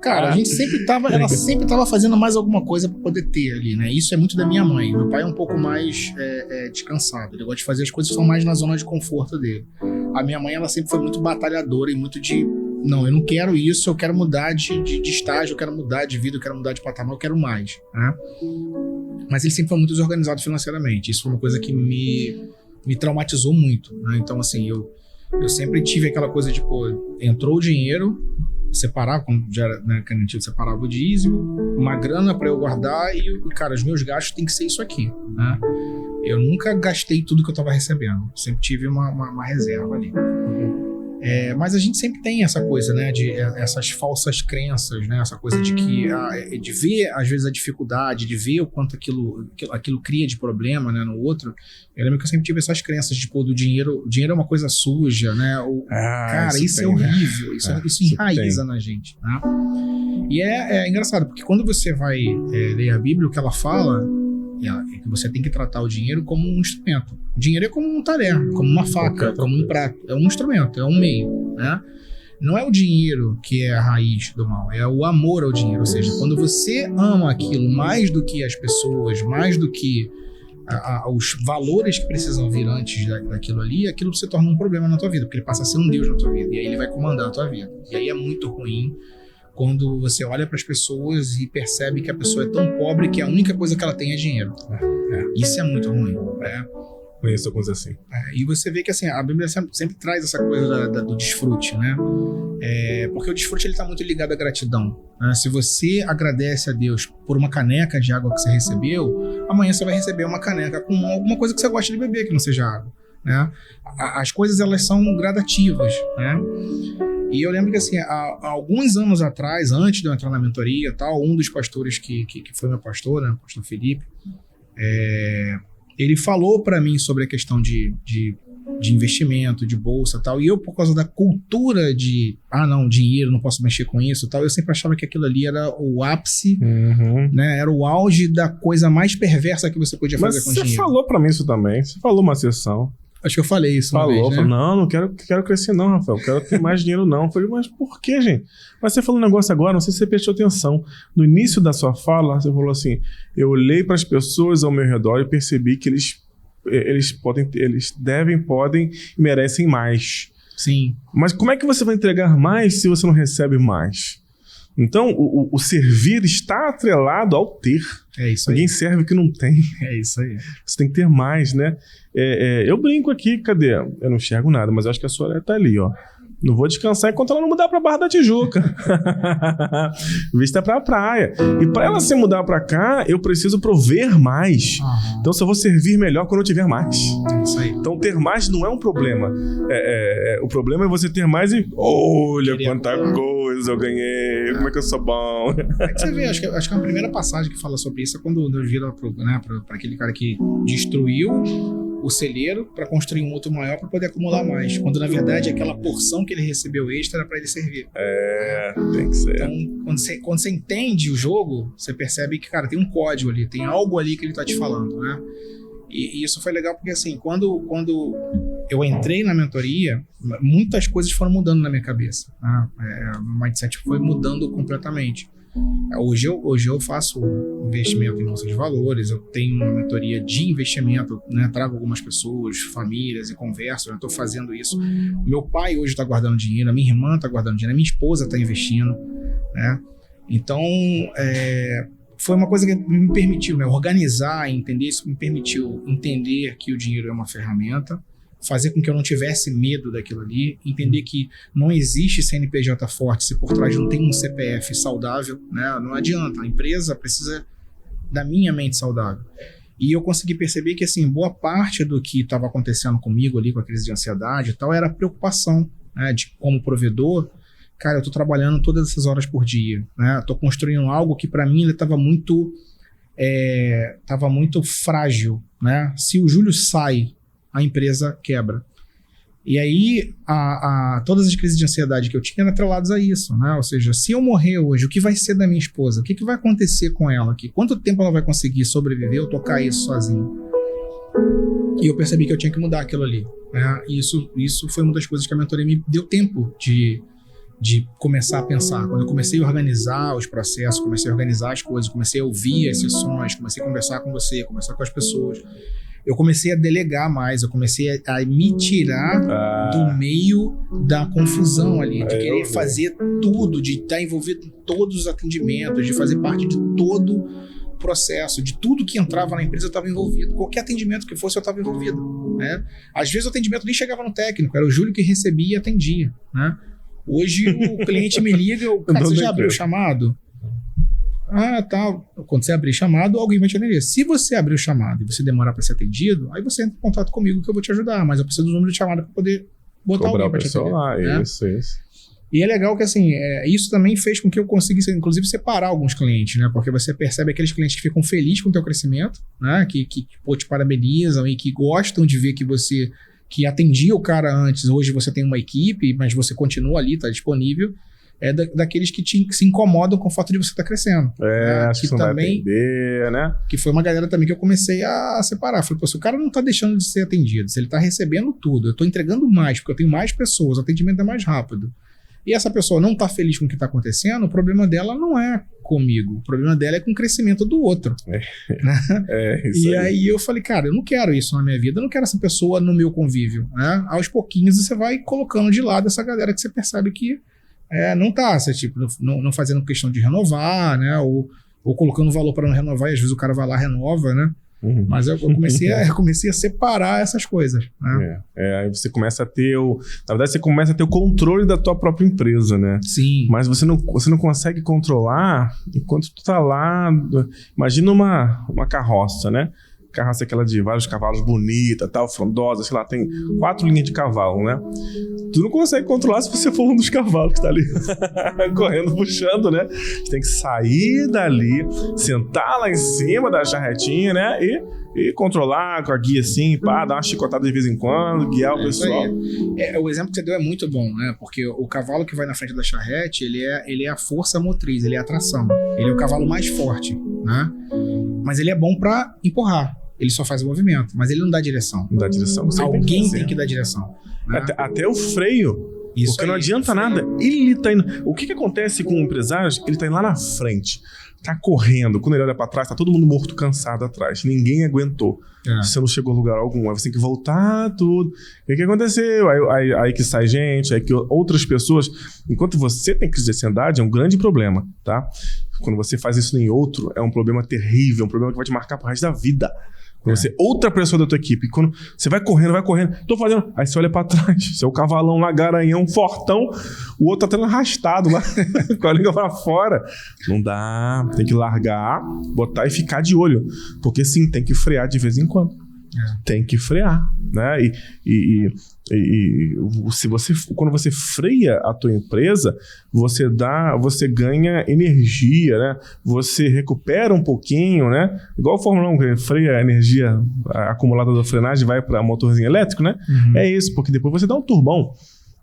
cara, a gente sempre tava, ela sempre tava fazendo mais alguma coisa pra poder ter ali, né? Isso é muito da minha mãe. Meu pai é um pouco mais descansado, ele gosta de fazer as coisas que são mais na zona de conforto dele. A minha mãe, ela sempre foi muito batalhadora e muito de, não, eu não quero isso, eu quero mudar de estágio, eu quero mudar de vida, eu quero mudar de patamar, eu quero mais, né? Mas ele sempre foi muito desorganizado financeiramente. Isso foi uma coisa que me traumatizou muito, né? Então, assim, eu sempre tive aquela coisa de, pô, entrou o dinheiro, separava, quando já era, né, garantido, separava o dízimo, uma grana para eu guardar e, cara, os meus gastos tem que ser isso aqui, né? Eu nunca gastei tudo que eu estava recebendo. Sempre tive uma reserva ali. Mas a gente sempre tem essa coisa, né, de essas falsas crenças, né, essa coisa de que de ver às vezes a dificuldade, de ver o quanto aquilo cria de problema, né, no outro. Eu lembro que eu sempre tive essas crenças de, pô, o dinheiro é uma coisa suja, né, cara, isso é horrível, isso enraiza na gente, né? E é engraçado, porque quando você vai ler a Bíblia, o que ela fala é que você tem que tratar o dinheiro como um instrumento. O dinheiro é como um talher, como uma faca, como um prato. É um instrumento, é um meio, né? Não é o dinheiro que é a raiz do mal, é o amor ao dinheiro. Ou seja, quando você ama aquilo mais do que as pessoas, mais do que os valores que precisam vir antes daquilo ali, aquilo se torna um problema na tua vida, porque ele passa a ser um Deus na tua vida, e aí ele vai comandar a tua vida. E aí é muito ruim quando você olha para as pessoas e percebe que a pessoa é tão pobre que a única coisa que ela tem é dinheiro. Isso é muito ruim. Conheço alguns assim. E você vê que assim, a Bíblia sempre traz essa coisa do desfrute, né? Porque o desfrute está muito ligado à gratidão, né? Se você agradece a Deus por uma caneca de água que você recebeu, amanhã você vai receber uma caneca com alguma coisa que você gosta de beber, que não seja água, né? As coisas, elas são gradativas, né? E eu lembro que, assim, há alguns anos atrás, antes de eu entrar na mentoria e tal, um dos pastores que foi meu pastor, né, o pastor Felipe, ele falou para mim sobre a questão de investimento, de bolsa e tal, e eu, por causa da cultura de, não, dinheiro, não posso mexer com isso e tal, eu sempre achava que aquilo ali era o ápice, né, era o auge da coisa mais perversa que você podia fazer com dinheiro. Mas você falou para mim isso também, você falou uma sessão. Acho que eu falei isso uma vez, né? Falou, não quero crescer não, Rafael, quero ter mais dinheiro não. Eu falei, mas por que, gente? Mas você falou um negócio agora, não sei se você prestou atenção. No início da sua fala, você falou assim, eu olhei para as pessoas ao meu redor e percebi que eles podem e merecem mais. Sim. Mas como é que você vai entregar mais se você não recebe mais? Então, o servir está atrelado ao ter. É isso aí. Ninguém serve o que não tem. É isso aí. Você tem que ter mais, né? Eu brinco aqui, cadê? Eu não enxergo nada, mas eu acho que a sua tá ali, ó. Não vou descansar enquanto ela não mudar pra Barra da Tijuca. Vista pra praia. E pra ela se mudar pra cá, eu preciso prover mais. Então, só vou servir melhor quando eu tiver mais. É isso aí. Então, ter mais não é um problema. O problema é você ter mais e... Olha quanta coisa eu ganhei. Como é que eu sou bom. Você vê, acho que a primeira passagem que fala sobre isso é quando Deus vira pra aquele cara que destruiu o celeiro para construir um outro maior para poder acumular mais. Quando, na verdade, aquela porção que ele recebeu extra era para ele servir. Tem que ser. Então, quando você entende o jogo, você percebe que, cara, tem um código ali, tem algo ali que ele tá te falando, né? E isso foi legal porque, assim, quando eu entrei na mentoria, muitas coisas foram mudando na minha cabeça, né? O mindset foi mudando completamente. Hoje eu faço investimento em bolsa de valores, eu tenho uma mentoria de investimento, né? Trago algumas pessoas, famílias e converso, eu estou fazendo isso. O meu pai hoje está guardando dinheiro, a minha irmã está guardando dinheiro, a minha esposa está investindo, né? Então, foi uma coisa que me permitiu, né, organizar, entender isso, me permitiu entender que o dinheiro é uma ferramenta, fazer com que eu não tivesse medo daquilo ali, entender que não existe CNPJ forte se por trás não tem um CPF saudável, né? Não adianta, a empresa precisa da minha mente saudável. E eu consegui perceber que, assim, boa parte do que estava acontecendo comigo ali, com a crise de ansiedade e tal, era a preocupação, né, de como provedor. Cara, eu tô trabalhando todas essas horas por dia, né? Tô construindo algo que para mim ele estava muito frágil, né? Se o Júlio sai, a empresa quebra. E aí, todas as crises de ansiedade que eu tinha eram atreladas a isso, né? Ou seja, se eu morrer hoje, o que vai ser da minha esposa? O que vai acontecer com ela aqui? Quanto tempo ela vai conseguir sobreviver ou tocar isso sozinha? E eu percebi que eu tinha que mudar aquilo ali, né? E isso foi uma das coisas que a mentoria me deu tempo de começar a pensar. Quando eu comecei a organizar os processos, comecei a organizar as coisas, comecei a ouvir as sessões, comecei a conversar com você, conversar com as pessoas, eu comecei a delegar mais, eu comecei a me tirar do meio da confusão ali, de querer fazer tudo, de estar envolvido em todos os atendimentos, de fazer parte de todo o processo, de tudo que entrava na empresa eu estava envolvido. Qualquer atendimento que fosse eu estava envolvido, né? Às vezes o atendimento nem chegava no técnico, era o Júlio que recebia e atendia, né? Hoje o cliente me liga, cara, você já abriu o chamado? Tá. Quando você abrir chamado, alguém vai te atender. Se você abrir o chamado e você demorar para ser atendido, aí você entra em contato comigo que eu vou te ajudar, mas eu preciso do número de chamada para poder botar alguém para te atender. Né? Isso. E é legal que, assim, isso também fez com que eu conseguisse, inclusive, separar alguns clientes, né? Porque você percebe aqueles clientes que ficam felizes com o teu crescimento, né? Que te parabenizam e que gostam de ver que você que atendia o cara antes, hoje você tem uma equipe, mas você continua ali, está disponível. Daqueles que se incomodam com o fato de você estar crescendo. Acho que você não vai atender, né? Que foi uma galera também que eu comecei a separar. Falei, pô, se o cara não está deixando de ser atendido, se ele está recebendo tudo, eu estou entregando mais, porque eu tenho mais pessoas, o atendimento é mais rápido, e essa pessoa não está feliz com o que está acontecendo, o problema dela não é comigo, o problema dela é com o crescimento do outro. Isso aí eu falei, cara, eu não quero isso na minha vida, eu não quero essa pessoa no meu convívio, né? Aos pouquinhos você vai colocando de lado essa galera que você percebe que não tá, você, tipo, não fazendo questão de renovar, né? Ou colocando valor para não renovar, e às vezes o cara vai lá e renova, né? Uhum. Mas eu comecei a separar essas coisas, né? Aí você começa a ter na verdade, você começa a ter o controle da tua própria empresa, né? Sim. Mas você não consegue controlar enquanto tu tá lá. Imagina uma carroça, né? Carroça aquela de vários cavalos bonita, tal, frondosa, sei lá, tem 4 linhas de cavalo, né? Tu não consegue controlar se você for um dos cavalos que tá ali correndo, puxando, né? Você tem que sair dali, sentar lá em cima da charretinha, né? E controlar com a guia assim, dar uma chicotada de vez em quando, guiar o pessoal. O exemplo que você deu é muito bom, né? Porque o cavalo que vai na frente da charrete, ele é a força motriz, ele é a tração. Ele é o cavalo mais forte, né? Mas ele é bom pra empurrar. Ele só faz o movimento, mas ele não dá direção. Não dá direção. Alguém tem que dar direção. Né? Até o freio. Isso porque não adianta nada. Ele tá indo. O que acontece com o empresário? Ele tá indo lá na frente. Tá correndo. Quando ele olha pra trás, tá todo mundo morto, cansado atrás. Ninguém aguentou. Você não chegou a lugar algum. Aí você tem que voltar tudo. E o que aconteceu? Aí que sai gente, aí que outras pessoas... Enquanto você tem crise de ansiedade, é um grande problema, tá? Quando você faz isso em outro, é um problema terrível. Um problema que vai te marcar pro resto da vida. Quando você, outra pessoa da tua equipe, quando você vai correndo, tô fazendo. Aí você olha pra trás, seu cavalão lá, garanhão, fortão, o outro tá tendo arrastado lá, com a língua pra fora. Não dá, tem que largar, botar e ficar de olho. Porque sim, tem que frear de vez em quando. Tem que frear, né? E quando você freia a tua empresa, você ganha energia, né? Você recupera um pouquinho, né? Igual a Fórmula 1, que freia a energia acumulada da frenagem, vai para motorzinho elétrico, né? Uhum. É isso, porque depois você dá um turbão,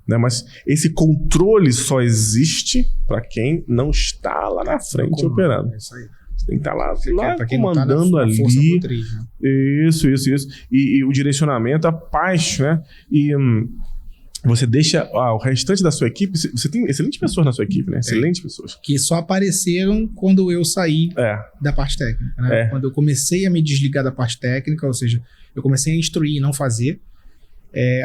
né? Mas esse controle só existe para quem não está lá na frente operando. É isso aí. Você tem que estar lá quem comandando tá ali. Motriz, né? Isso. E o direcionamento, a paz, né? E você deixa o restante da sua equipe... Você tem excelentes pessoas na sua equipe, né? Excelentes pessoas. Que só apareceram quando eu saí da parte técnica, né? Quando eu comecei a me desligar da parte técnica, ou seja, eu comecei a instruir e não fazer,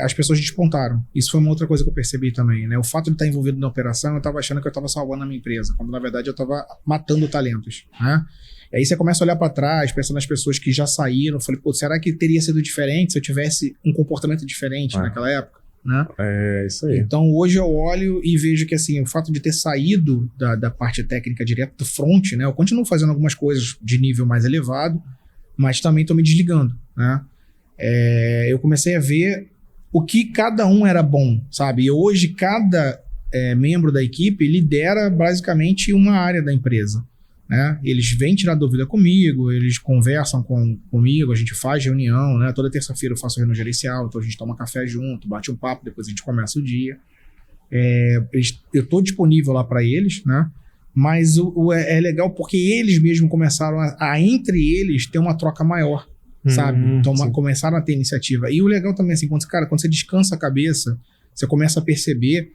as pessoas despontaram. Isso foi uma outra coisa que eu percebi também, né? O fato de estar envolvido na operação, eu estava achando que eu estava salvando a minha empresa, quando na verdade eu estava matando talentos, né? E aí você começa a olhar para trás, pensando nas pessoas que já saíram. Eu falei, pô, será que teria sido diferente se eu tivesse um comportamento diferente naquela época, né? Isso aí. Então hoje eu olho e vejo que assim, o fato de ter saído da parte técnica direto do front, né? Eu continuo fazendo algumas coisas de nível mais elevado, mas também estou me desligando, né? Eu comecei a ver o que cada um era bom, sabe? E hoje cada membro da equipe lidera basicamente uma área da empresa, né? Eles vêm tirar dúvida comigo, eles conversam comigo, a gente faz reunião, né? Toda terça-feira eu faço reunião gerencial, então a gente toma café junto, bate um papo, depois a gente começa o dia. Eu estou disponível lá para eles, né? Mas é legal porque eles mesmos começaram a entre eles ter uma troca maior, sabe? Então começaram a ter iniciativa. E o legal também, assim, quando você descansa a cabeça, você começa a perceber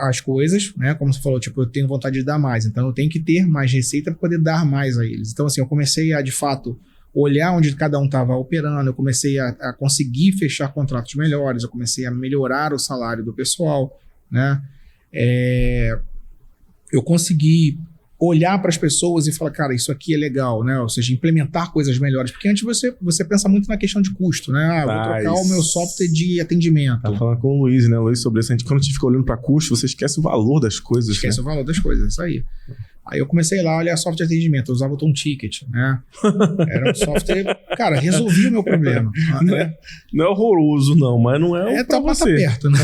as coisas, né? Como você falou, tipo, eu tenho vontade de dar mais, então eu tenho que ter mais receita para poder dar mais a eles. Então, assim, eu comecei a, de fato, olhar onde cada um estava operando, eu comecei a conseguir fechar contratos melhores, eu comecei a melhorar o salário do pessoal, né? Eu consegui olhar para as pessoas e falar, cara, isso aqui é legal, né? Ou seja, implementar coisas melhores. Porque antes você pensa muito na questão de custo, né? Vou trocar o meu software de atendimento. Tá falando com o Luiz, né? Luiz, sobre isso. Quando a gente fica olhando para custo, você esquece o valor das coisas. Esquece o valor das coisas, isso aí. Aí eu comecei lá a olhar software de atendimento, eu usava o Tom Ticket, né? Era um software, cara, resolvia o meu problema. Não é horroroso, não, mas não é pra você. Tá perto, né?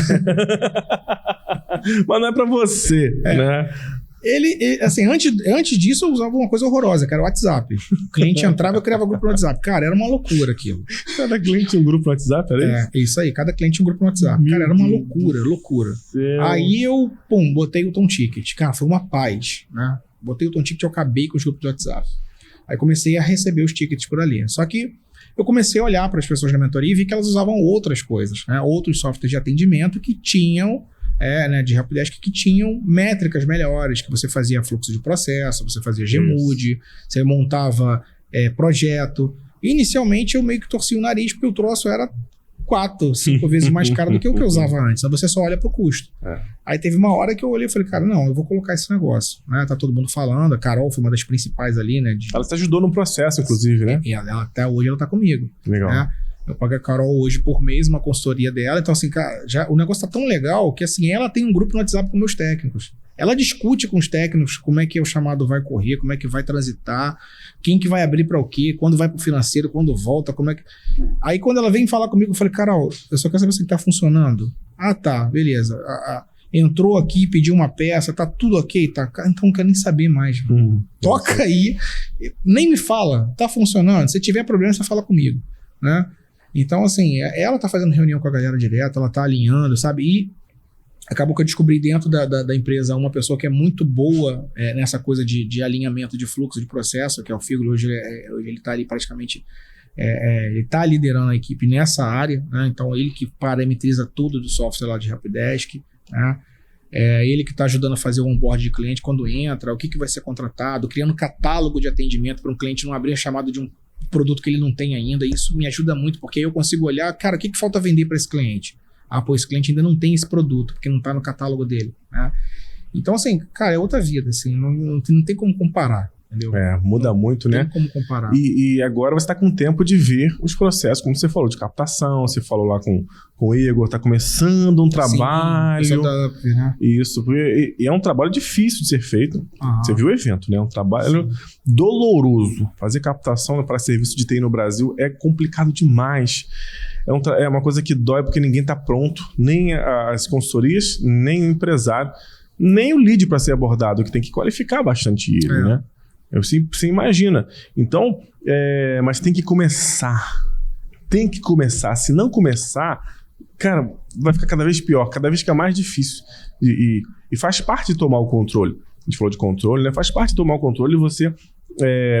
Mas não é pra você, né? Ele, assim, antes disso eu usava uma coisa horrorosa, que era o WhatsApp. O cliente entrava, eu criava grupo no WhatsApp. Cara, era uma loucura aquilo. Cada cliente tinha um grupo no WhatsApp, era isso? Isso aí, cada cliente tinha um grupo no WhatsApp. Cara, era uma loucura. Aí eu, botei o Tom Ticket. Cara, foi uma paz, né? Botei o Tom Ticket e eu acabei com os grupos do WhatsApp. Aí comecei a receber os tickets por ali. Só que eu comecei a olhar para as pessoas da mentoria e vi que elas usavam outras coisas, né? Outros softwares de atendimento que tinham né, de Helpdesk, que tinham métricas melhores, que você fazia fluxo de processo, você fazia Gmood, você montava projeto. E, inicialmente eu meio que torci o nariz porque o troço era 4, 5 vezes mais caro do que o que eu usava antes. Então você só olha pro custo. Aí teve uma hora que eu olhei e falei, cara, não, eu vou colocar esse negócio, né? Tá todo mundo falando, a Carol foi uma das principais ali, né? Ela te ajudou no processo, inclusive, né? E ela, até hoje ela tá comigo. Legal. Né? Eu pago a Carol hoje por mês uma consultoria dela. Então, assim, cara, o negócio tá tão legal que, assim, ela tem um grupo no WhatsApp com meus técnicos. Ela discute com os técnicos como é que o chamado vai correr, como é que vai transitar, quem que vai abrir para o quê, quando vai pro financeiro, quando volta, como é que... Aí, quando ela vem falar comigo, eu falei, Carol, eu só quero saber se tá funcionando. Ah, tá, beleza. Entrou aqui, pediu uma peça, tá tudo ok, tá? Então não quero nem saber mais. Toca aí, nem me fala, tá funcionando? Se tiver problema, você fala comigo, né? Então, assim, ela tá fazendo reunião com a galera direto, ela tá alinhando, sabe? E acabou que eu descobri dentro da empresa uma pessoa que é muito boa nessa coisa de alinhamento de fluxo de processo, que é o Figlo. Hoje ele tá ali praticamente, ele tá liderando a equipe nessa área, né? Então, ele que parametriza tudo do software lá de Helpdesk, né? Ele que está ajudando a fazer o onboard de cliente quando entra, o que vai ser contratado, criando catálogo de atendimento para um cliente não abrir a chamada de um produto que ele não tem ainda. Isso me ajuda muito, porque aí eu consigo olhar, cara, o que falta vender para esse cliente? Esse cliente ainda não tem esse produto, porque não está no catálogo dele, né? Então, assim, cara, é outra vida, assim, não tem como comparar, entendeu? Muda muito, né? Não tem como comparar. E agora você está com tempo de ver os processos, como você falou, de captação, você falou lá com o Igor, está começando um trabalho. Sim, né? Isso, e é um trabalho difícil de ser feito. Você viu o evento, né? É um trabalho doloroso. Fazer captação para serviço de TI no Brasil é complicado demais. É uma coisa que dói porque ninguém está pronto, nem as consultorias, nem o empresário, nem o lead para ser abordado, que tem que qualificar bastante ele, né? Você imagina. Então, mas tem que começar. Tem que começar. Se não começar, cara, vai ficar cada vez pior, cada vez fica mais difícil. E faz parte de tomar o controle. A gente falou de controle, né? Faz parte de tomar o controle e você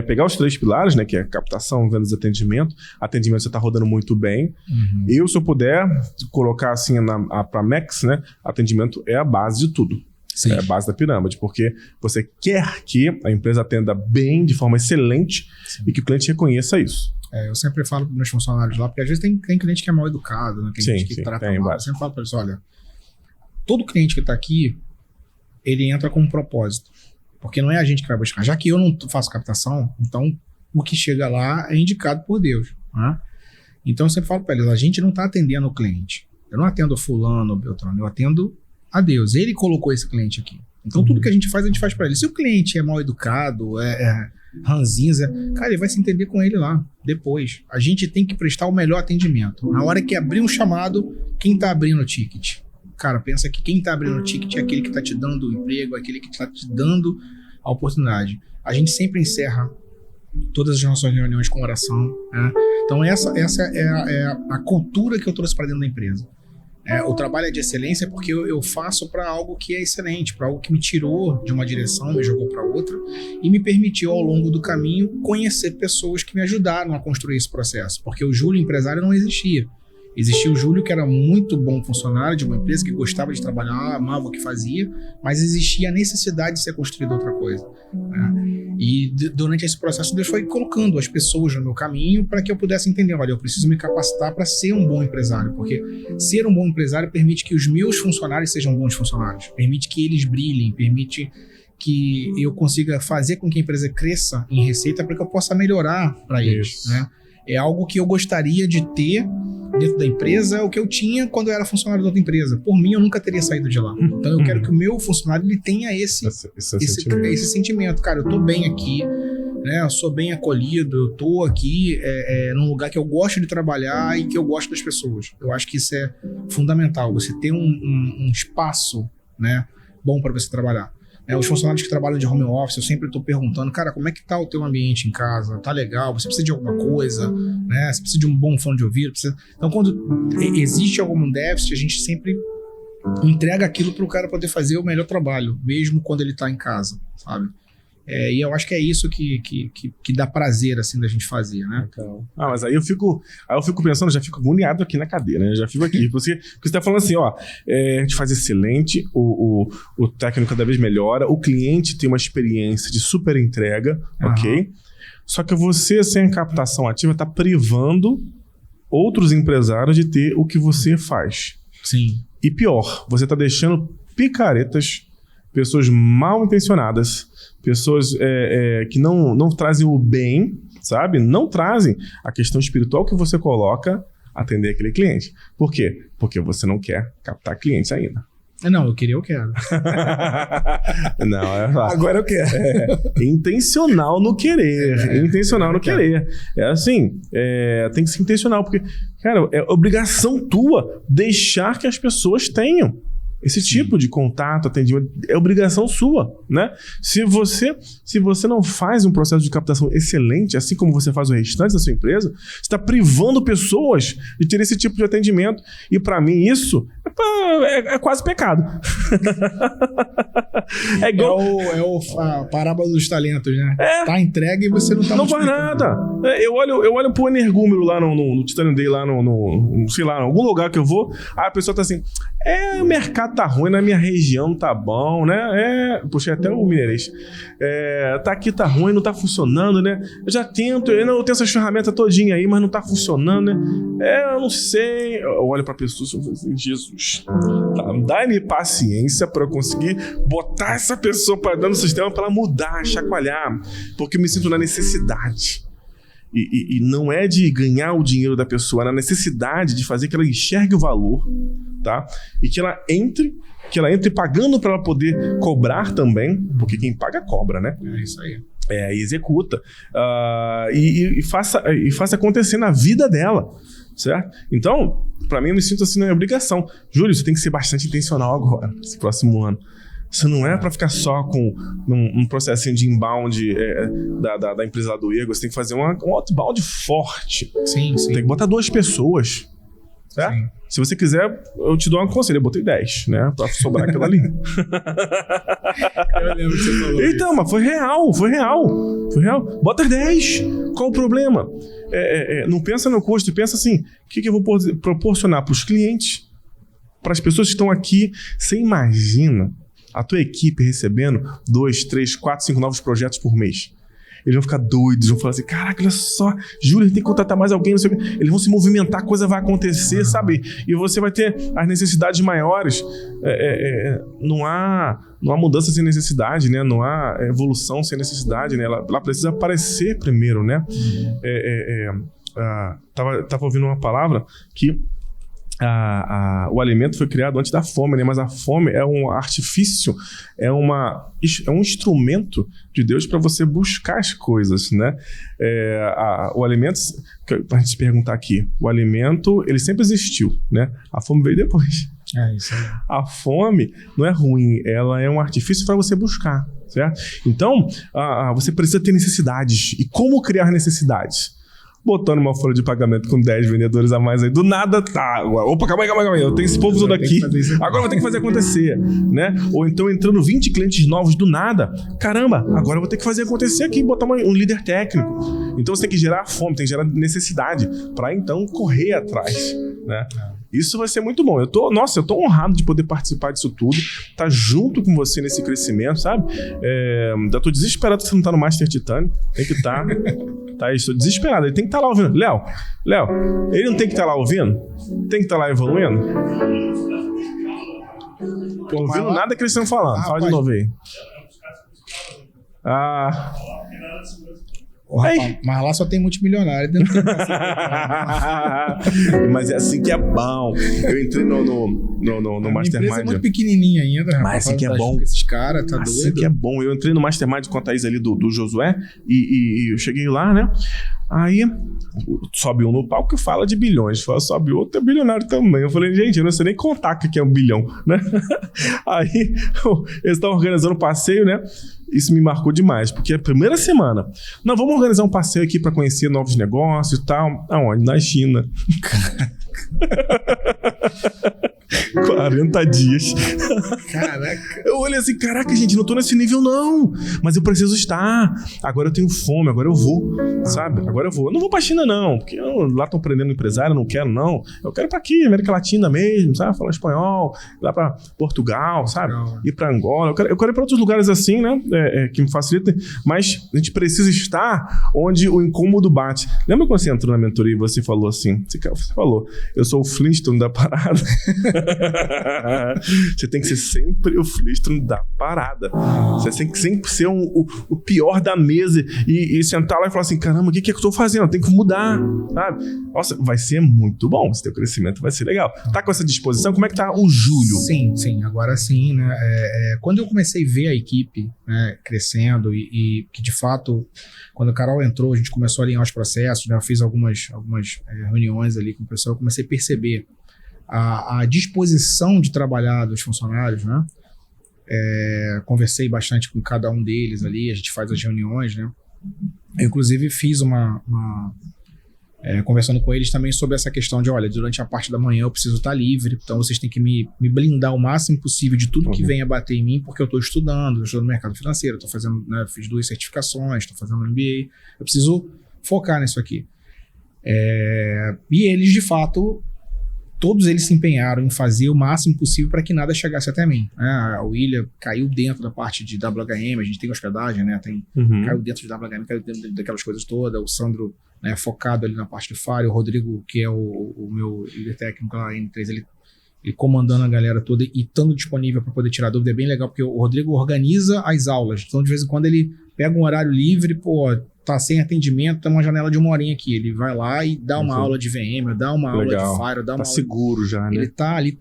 pegar os 3 pilares, né? Que é captação, vendas e atendimento. Atendimento você está rodando muito bem. Se eu puder colocar assim para Max, né? Atendimento é a base de tudo. Sim. É a base da pirâmide, porque você quer que a empresa atenda bem, de forma excelente, e que o cliente reconheça isso. Eu sempre falo para meus funcionários lá, porque às vezes tem cliente que é mal educado, né? Tem cliente que trata mal. Eu sempre falo para eles, olha, todo cliente que está aqui, ele entra com um propósito, porque não é a gente que vai buscar. Já que eu não faço captação, então o que chega lá é indicado por Deus, né? Então eu sempre falo para eles, a gente não está atendendo o cliente. Eu não atendo fulano ou beltrano, eu atendo a Deus. Ele colocou esse cliente aqui. Então tudo que a gente faz para ele. Se o cliente é mal educado, ranzinza. Cara, ele vai se entender com ele lá, depois. A gente tem que prestar o melhor atendimento. Na hora que abrir um chamado, quem tá abrindo o ticket? Cara, pensa que quem tá abrindo o ticket é aquele que tá te dando o emprego, aquele que tá te dando a oportunidade. A gente sempre encerra todas as nossas reuniões com oração, né? Então essa é a cultura que eu trouxe para dentro da empresa. O trabalho é de excelência porque eu faço para algo que é excelente, para algo que me tirou de uma direção, me jogou para outra e me permitiu ao longo do caminho conhecer pessoas que me ajudaram a construir esse processo, porque o Júlio empresário não existia. Existia o Júlio, que era muito bom funcionário de uma empresa, que gostava de trabalhar, amava o que fazia, mas existia a necessidade de ser construída outra coisa, né? E durante esse processo Deus foi colocando as pessoas no meu caminho para que eu pudesse entender, olha, eu preciso me capacitar para ser um bom empresário, porque ser um bom empresário permite que os meus funcionários sejam bons funcionários, permite que eles brilhem, permite que eu consiga fazer com que a empresa cresça em receita para que eu possa melhorar para eles, né? É algo que eu gostaria de ter dentro da empresa, o que eu tinha quando eu era funcionário de outra empresa. Por mim, eu nunca teria saído de lá. Então, eu quero que o meu funcionário ele tenha esse sentimento. Cara, eu tô bem aqui, né? Eu sou bem acolhido, eu tô aqui num lugar que eu gosto de trabalhar e que eu gosto das pessoas. Eu acho que isso é fundamental, você ter um espaço, né, bom para você trabalhar. Os funcionários que trabalham de home office, eu sempre estou perguntando, cara, como é que tá o teu ambiente em casa? Tá legal? Você precisa de alguma coisa? Né? Você precisa de um bom fone de ouvido? Então, quando existe algum déficit, a gente sempre entrega aquilo para o cara poder fazer o melhor trabalho, mesmo quando ele está em casa, sabe? E eu acho que é isso que dá prazer, assim, da gente fazer, né? Mas aí eu fico pensando, já fico agoniado aqui na cadeira, né? Já fico aqui, porque você tá falando assim, ó, a gente faz excelente, o técnico cada vez melhora, o cliente tem uma experiência de super entrega, ok? Só que você, sem a captação ativa, tá privando outros empresários de ter o que você faz. Sim. E pior, você tá deixando picaretas, pessoas mal intencionadas, pessoas que não trazem o bem, sabe? Não trazem a questão espiritual que você coloca a atender aquele cliente. Por quê? Porque você não quer captar clientes ainda. Não, eu quero. Não, é fácil. Agora eu quero. Intencional no querer. Intencional no querer. É assim, tem que ser intencional, porque, cara, é obrigação tua deixar que as pessoas tenham esse tipo de contato, atendimento, é obrigação sua, né? Se você não faz um processo de captação excelente, assim como você faz o restante da sua empresa, você está privando pessoas de ter esse tipo de atendimento. E para mim isso é quase pecado. É igual... a parábola dos talentos, né? Tá entregue e você não tá... Não faz nada. Eu olho pro energúmero lá no Titânio Day, lá no sei lá, em algum lugar que eu vou, a pessoa tá assim, o mercado tá ruim, na minha região não tá bom, né? Puxei até o mineirês. Tá aqui, tá ruim, não tá funcionando, né? Eu já tento, eu tenho essas ferramentas todinha aí, mas não tá funcionando, né? Eu não sei. Eu olho pra pessoa e falo assim, Jesus, dá-me paciência pra eu conseguir botar essa pessoa pra dentro do sistema pra ela mudar, chacoalhar, porque eu me sinto na necessidade. E não é de ganhar o dinheiro da pessoa, é na necessidade de fazer que ela enxergue o valor, tá? E que ela entre pagando para ela poder cobrar também, porque quem paga cobra, né? É isso aí. E executa. E faça acontecer na vida dela, certo? Então, para mim, eu me sinto assim na obrigação. Júlio, você tem que ser bastante intencional agora, esse próximo ano. Isso não é para ficar só com um processinho de inbound da empresa lá do Ego. Você tem que fazer um outbound forte. Sim. Tem que botar 2 pessoas. Certo? Sim. Se você quiser, eu te dou um conselho. Eu botei 10, né? Pra sobrar aquela ali. Eu lembro que você falou então, isso. Mas foi real. Bota 10. Qual o problema? Não pensa no custo. Pensa assim, o que eu vou proporcionar para os clientes, para as pessoas que estão aqui. Você imagina a tua equipe recebendo 2, 3, 4, 5 novos projetos por mês. Eles vão ficar doidos, vão falar assim, caraca, olha só, Júlio, a gente tem que contratar mais alguém, não sei o quê. Eles vão se movimentar, a coisa vai acontecer, sabe? E você vai ter as necessidades maiores. Não há mudança sem necessidade, né? Não há evolução sem necessidade, né? Ela precisa aparecer primeiro, né? Tava ouvindo uma palavra que o alimento foi criado antes da fome, né? Mas a fome é um artifício, é um instrumento de Deus para você buscar as coisas, né? O alimento, para a gente perguntar aqui, o alimento, ele sempre existiu, né? A fome veio depois. Isso aí. A fome não é ruim, ela é um artifício para você buscar, certo? Então, você precisa ter necessidades. E como criar necessidades? Botando uma folha de pagamento com 10 vendedores a mais aí. Do nada, opa, calma aí. Eu tenho esse povo todo aqui. Agora eu vou ter que fazer acontecer, né? Ou então entrando 20 clientes novos do nada. Caramba, agora eu vou ter que fazer acontecer aqui, botar um líder técnico. Então você tem que gerar fome, tem que gerar necessidade para então correr atrás, né? Isso vai ser muito bom. Eu tô honrado de poder participar disso tudo, tá junto com você nesse crescimento, sabe? Eu tô desesperado que você não tá no Master Titânio. Tem que estar. Estou desesperado. Ele tem que estar lá ouvindo. Léo, ele não tem que estar lá ouvindo? Tem que estar lá evoluindo? Tô ouvindo nada que eles estão falando. Fala de novo aí. Mas lá só tem multimilionário dentro do Mas é assim que é bom. Eu entrei no Mastermind. É muito pequenininha ainda. Mas assim que é bom. Esses caras, tá assim doido. Que é bom. Eu entrei no Mastermind com a Thaís ali do Josué e eu cheguei lá, né? Aí sobe um no palco que fala de bilhões. Sobe outro, é bilionário também. Eu falei, gente, eu não sei nem contar o que é um bilhão, né? Aí eles estão organizando um passeio, né? Isso me marcou demais, porque a primeira semana, não, vamos organizar um passeio aqui para conhecer novos negócios e tal. Aonde? Na China. 40 dias. Caraca. Eu olhei assim, caraca, gente, não tô nesse nível não, mas eu preciso estar. Agora eu tenho fome, agora eu vou, sabe? Agora eu vou. Eu não vou pra China não, porque lá estão prendendo empresário, eu não quero não. Eu quero pra aqui, América Latina mesmo, sabe? Falar espanhol, lá pra Portugal, sabe? Ir pra Angola. Eu quero ir pra outros lugares assim, né? Que me facilitem, mas a gente precisa estar onde o incômodo bate. Lembra quando você entrou na mentoria e você falou assim, você falou, eu sou o Flintstone da parada. Você tem que ser sempre o Flintstone da parada. Você tem que sempre ser o pior da mesa e sentar lá e falar assim, caramba, o que eu tô fazendo? Eu tenho que mudar, sabe? Nossa, vai ser muito bom. Esse teu crescimento vai ser legal. Tá com essa disposição? Como é que tá o Júlio? Sim, agora sim, né? Quando eu comecei a ver a equipe, né, crescendo e que de fato, quando a Carol entrou, a gente começou a alinhar os processos, né? Eu fiz algumas reuniões ali com o pessoal, eu comecei a perceber a disposição de trabalhar dos funcionários, né? Conversei bastante com cada um deles ali, a gente faz as reuniões, né? Eu, inclusive, fiz conversando com eles também sobre essa questão de, olha, durante a parte da manhã eu preciso estar livre, então vocês têm que me blindar o máximo possível de tudo que venha bater em mim, porque eu estou estudando no mercado financeiro, estou fazendo, né, fiz 2 certificações, estou fazendo MBA, eu preciso focar nisso aqui. E eles, de fato, todos eles se empenharam em fazer o máximo possível para que nada chegasse até mim. O William caiu dentro da parte de WHM, a gente tem hospedagem, né? Caiu dentro de WHM, caiu dentro daquelas coisas todas. O Sandro, né, focado ali na parte de Fire. O Rodrigo, que é o meu líder técnico lá em M3, ele comandando a galera toda e estando disponível para poder tirar dúvida. É bem legal, porque o Rodrigo organiza as aulas. Então, de vez em quando, ele pega um horário livre, tá sem atendimento, tá uma janela de 1 horinha aqui. Ele vai lá e dá uma aula de VM, dá uma aula de Fire, dá uma aula... seguro já, né? Ele tá ali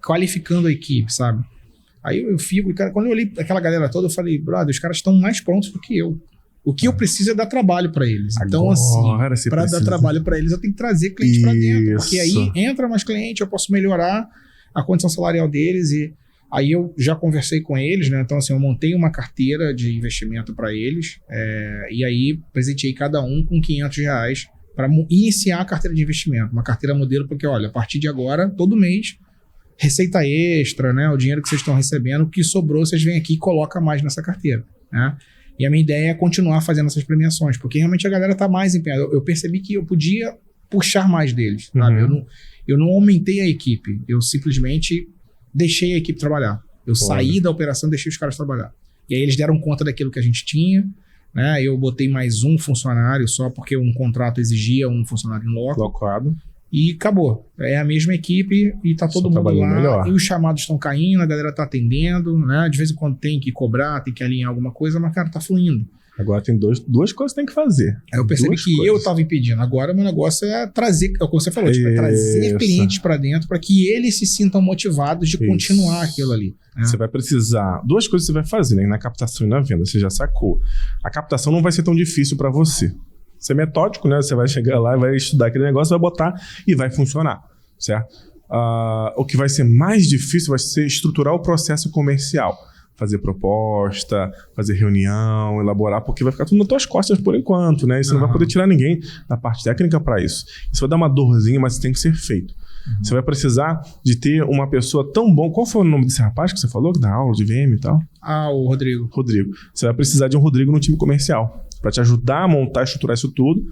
qualificando a equipe, sabe? Aí eu fico... Cara, quando eu olhei aquela galera toda, eu falei, brother, os caras estão mais prontos do que eu. O que eu preciso é dar trabalho para eles. Então, assim, para dar trabalho para eles, eu tenho que trazer cliente para dentro. Porque aí entra mais cliente, eu posso melhorar a condição salarial deles e... Aí eu já conversei com eles, né? Então, assim, eu montei uma carteira de investimento para eles e aí presenteei cada um com R$500 para iniciar a carteira de investimento. Uma carteira modelo, porque, olha, a partir de agora, todo mês, receita extra, né? O dinheiro que vocês estão recebendo, o que sobrou, vocês vêm aqui e colocam mais nessa carteira, né? E a minha ideia é continuar fazendo essas premiações, porque realmente a galera está mais empenhada. Eu percebi que eu podia puxar mais deles, sabe? Eu não aumentei a equipe, eu simplesmente... deixei a equipe trabalhar. Eu saí da operação e deixei os caras trabalhar. E aí eles deram conta daquilo que a gente tinha, né? Eu botei mais um funcionário só porque um contrato exigia um funcionário em loco. Locado. E acabou. É a mesma equipe e tá todo mundo lá. Melhor. E os chamados estão caindo, a galera tá atendendo, né? De vez em quando tem que cobrar, tem que alinhar alguma coisa, mas, cara, tá fluindo. Agora tem duas coisas que tem que fazer. Aí eu percebi que eu tava impedindo. Agora meu negócio é trazer, é o que você falou, tipo, é trazer clientes para dentro para que eles se sintam motivados de continuar aquilo ali. Né? Você vai precisar... Duas coisas você vai fazer, né? Na captação e na venda, você já sacou. A captação não vai ser tão difícil para você. Você é metódico, né? Você vai chegar lá, vai estudar aquele negócio, vai botar e vai funcionar, certo? O que vai ser mais difícil vai ser estruturar o processo comercial. Fazer proposta, fazer reunião, elaborar, porque vai ficar tudo nas tuas costas por enquanto, né? E você não vai poder tirar ninguém da parte técnica para isso. Isso vai dar uma dorzinha, mas tem que ser feito. Você vai precisar de ter uma pessoa tão bom... Qual foi o nome desse rapaz que você falou, que dá aula de VM e tal? O Rodrigo. Rodrigo. Você vai precisar de um Rodrigo no time comercial para te ajudar a montar, estruturar isso tudo.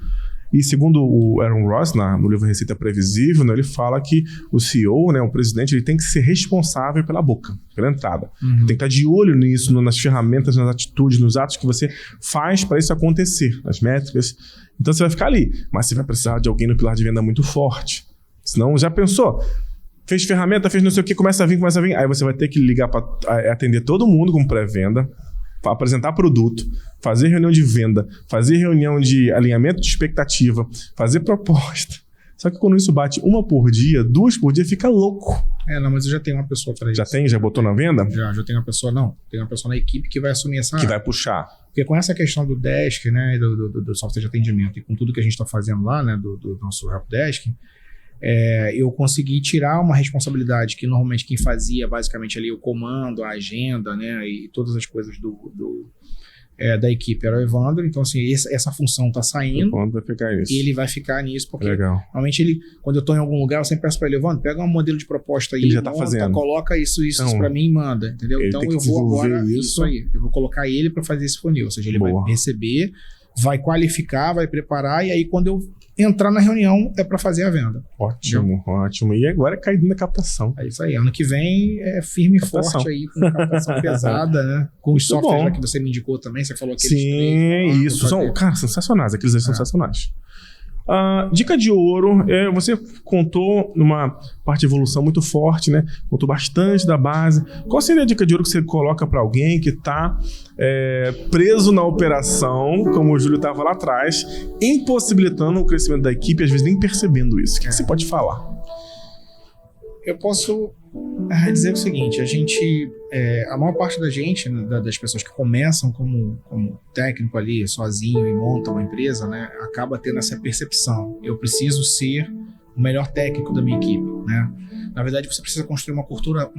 E segundo o Aaron Ross, no livro Receita Previsível, né, ele fala que o CEO, né, o presidente, ele tem que ser responsável pela boca, pela entrada. Tem que estar de olho nisso, nas ferramentas, nas atitudes, nos atos que você faz para isso acontecer, nas métricas. Então você vai ficar ali, mas você vai precisar de alguém no pilar de venda muito forte. Senão, já pensou? Fez ferramenta, fez não sei o que, começa a vir. Aí você vai ter que ligar para atender todo mundo com pré-venda, apresentar produto, fazer reunião de venda, fazer reunião de alinhamento de expectativa, fazer proposta. Só que quando isso bate 1 por dia, 2 por dia, fica louco. Não, mas eu já tenho uma pessoa para isso. Já tem? Já botou na venda? Já tenho uma pessoa, não. Tem uma pessoa na equipe que vai assumir essa área. Que vai puxar. Porque com essa questão do desk, né, do software de atendimento e com tudo que a gente está fazendo lá, né, do nosso helpdesk, eu consegui tirar uma responsabilidade que normalmente quem fazia basicamente ali o comando, a agenda, né, e todas as coisas da equipe era o Evandro. Então assim, essa função está saindo. O vai ficar isso. E ele vai ficar nisso porque normalmente quando eu estou em algum lugar, eu sempre peço para ele: Evandro, pega um modelo de proposta aí, ele já tá fazendo. Coloca isso então, para mim e manda, entendeu? Então eu vou agora isso aí, eu vou colocar ele para fazer esse funil, ou seja, ele vai receber, vai qualificar, vai preparar, e aí quando eu entrar na reunião é para fazer a venda. Ótimo. E agora é cair na captação. É isso aí. Ano que vem é firme e forte aí, com captação pesada, né? Com os softwares lá que você me indicou também, você falou que sim, isso. São, cara, sensacionais. Aqueles aí são sensacionais. Dica de ouro, você contou numa parte de evolução muito forte, né? Contou bastante da base. Qual seria a dica de ouro que você coloca para alguém que está preso na operação, como o Júlio estava lá atrás, impossibilitando o crescimento da equipe, às vezes nem percebendo isso? O que você pode falar? Eu posso dizer o seguinte: a maior parte da gente, das pessoas que começam como técnico ali, sozinho e montam uma empresa, né, acaba tendo essa percepção: eu preciso ser o melhor técnico da minha equipe, né? Na verdade, você precisa construir uma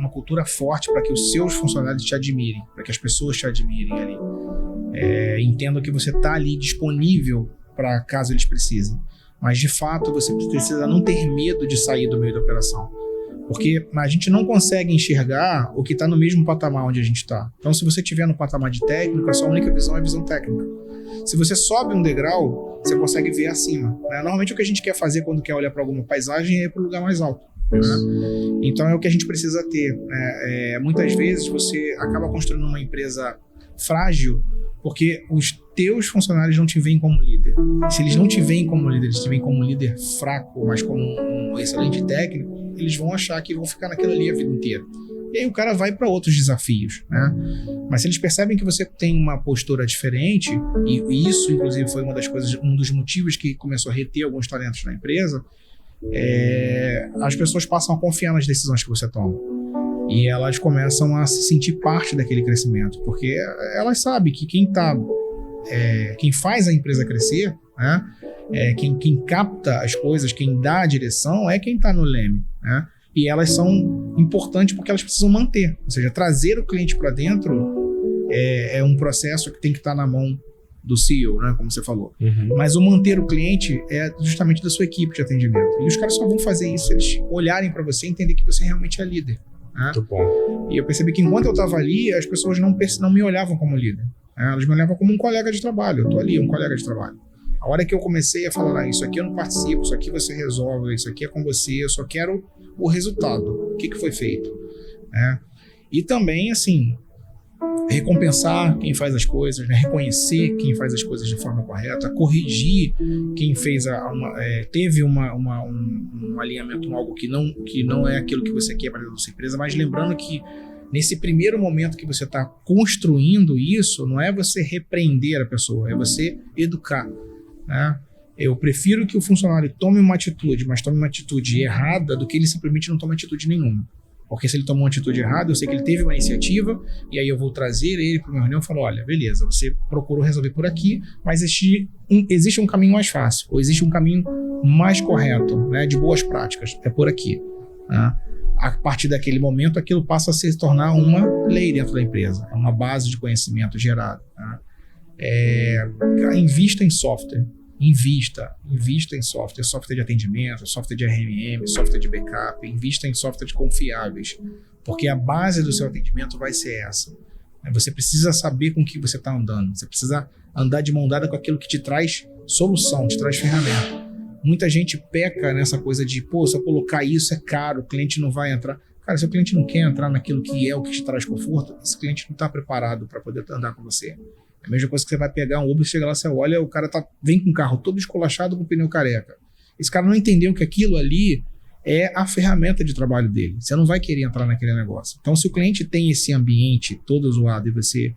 cultura forte para que os seus funcionários te admirem, para que as pessoas te admirem ali. Entendam que você está ali disponível para caso eles precisem. Mas, de fato, você precisa não ter medo de sair do meio da operação. Porque a gente não consegue enxergar o que está no mesmo patamar onde a gente está. Então, se você estiver no patamar de técnico, a sua única visão é a visão técnica. Se você sobe um degrau, você consegue ver acima, né? Normalmente o que a gente quer fazer quando quer olhar para alguma paisagem é ir para o lugar mais alto, né? Então é o que a gente precisa ter. Muitas vezes você acaba construindo uma empresa frágil porque os teus funcionários não te veem como líder. E se eles não te veem como líder, eles te veem como líder fraco, mas como um excelente técnico, eles vão achar que vão ficar naquilo ali a vida inteira. E aí o cara vai para outros desafios, né? Mas se eles percebem que você tem uma postura diferente, e isso, inclusive, foi um dos motivos que começou a reter alguns talentos na empresa, as pessoas passam a confiar nas decisões que você toma. E elas começam a se sentir parte daquele crescimento, porque elas sabem que quem faz a empresa crescer, né? Quem capta as coisas, quem dá a direção é quem está no leme, né? E elas são importantes porque elas precisam manter. Ou seja, trazer o cliente para dentro é um processo que tem que estar na mão do CEO, né, como você falou. Mas o manter o cliente é justamente da sua equipe de atendimento. E os caras só vão fazer isso se eles olharem para você e entender que você realmente é líder, né? Muito bom. E eu percebi que enquanto eu estava ali, as pessoas não me olhavam como líder, né? Elas me olhavam como um colega de trabalho. Eu estou ali, um colega de trabalho. A hora que eu comecei a falar, isso aqui eu não participo, isso aqui você resolve, isso aqui é com você, eu só quero o resultado, o que foi feito, né? E também, assim, recompensar quem faz as coisas, né? Reconhecer quem faz as coisas de forma correta, corrigir quem fez teve um alinhamento, algo que não é aquilo que você quer para a sua empresa, mas lembrando que nesse primeiro momento que você está construindo isso, não é você repreender a pessoa, é você educar, né? Eu prefiro que o funcionário tome uma atitude, mas tome uma atitude errada, do que ele simplesmente não tome atitude nenhuma. Porque se ele tomou uma atitude errada, eu sei que ele teve uma iniciativa, e aí eu vou trazer ele para uma reunião e falo, olha, beleza, você procurou resolver por aqui, mas existe um caminho mais fácil, ou existe um caminho mais correto, né, de boas práticas, é por aqui. Né? A partir daquele momento, aquilo passa a se tornar uma lei dentro da empresa, é uma base de conhecimento gerado. Né? Invista em software. Invista em software de atendimento, software de RMM, software de backup, invista em softwares confiáveis, porque a base do seu atendimento vai ser essa. Você precisa saber com o que você está andando, você precisa andar de mão dada com aquilo que te traz solução, te traz ferramenta. Muita gente peca nessa coisa de, se eu colocar isso é caro, o cliente não vai entrar. Cara, se o cliente não quer entrar naquilo que é o que te traz conforto, esse cliente não está preparado para poder andar com você. É a mesma coisa que você vai pegar um Uber, chega lá, você olha, o cara vem com o carro todo esculachado com o pneu careca. Esse cara não entendeu que aquilo ali é a ferramenta de trabalho dele. Você não vai querer entrar naquele negócio. Então, se o cliente tem esse ambiente todo zoado e você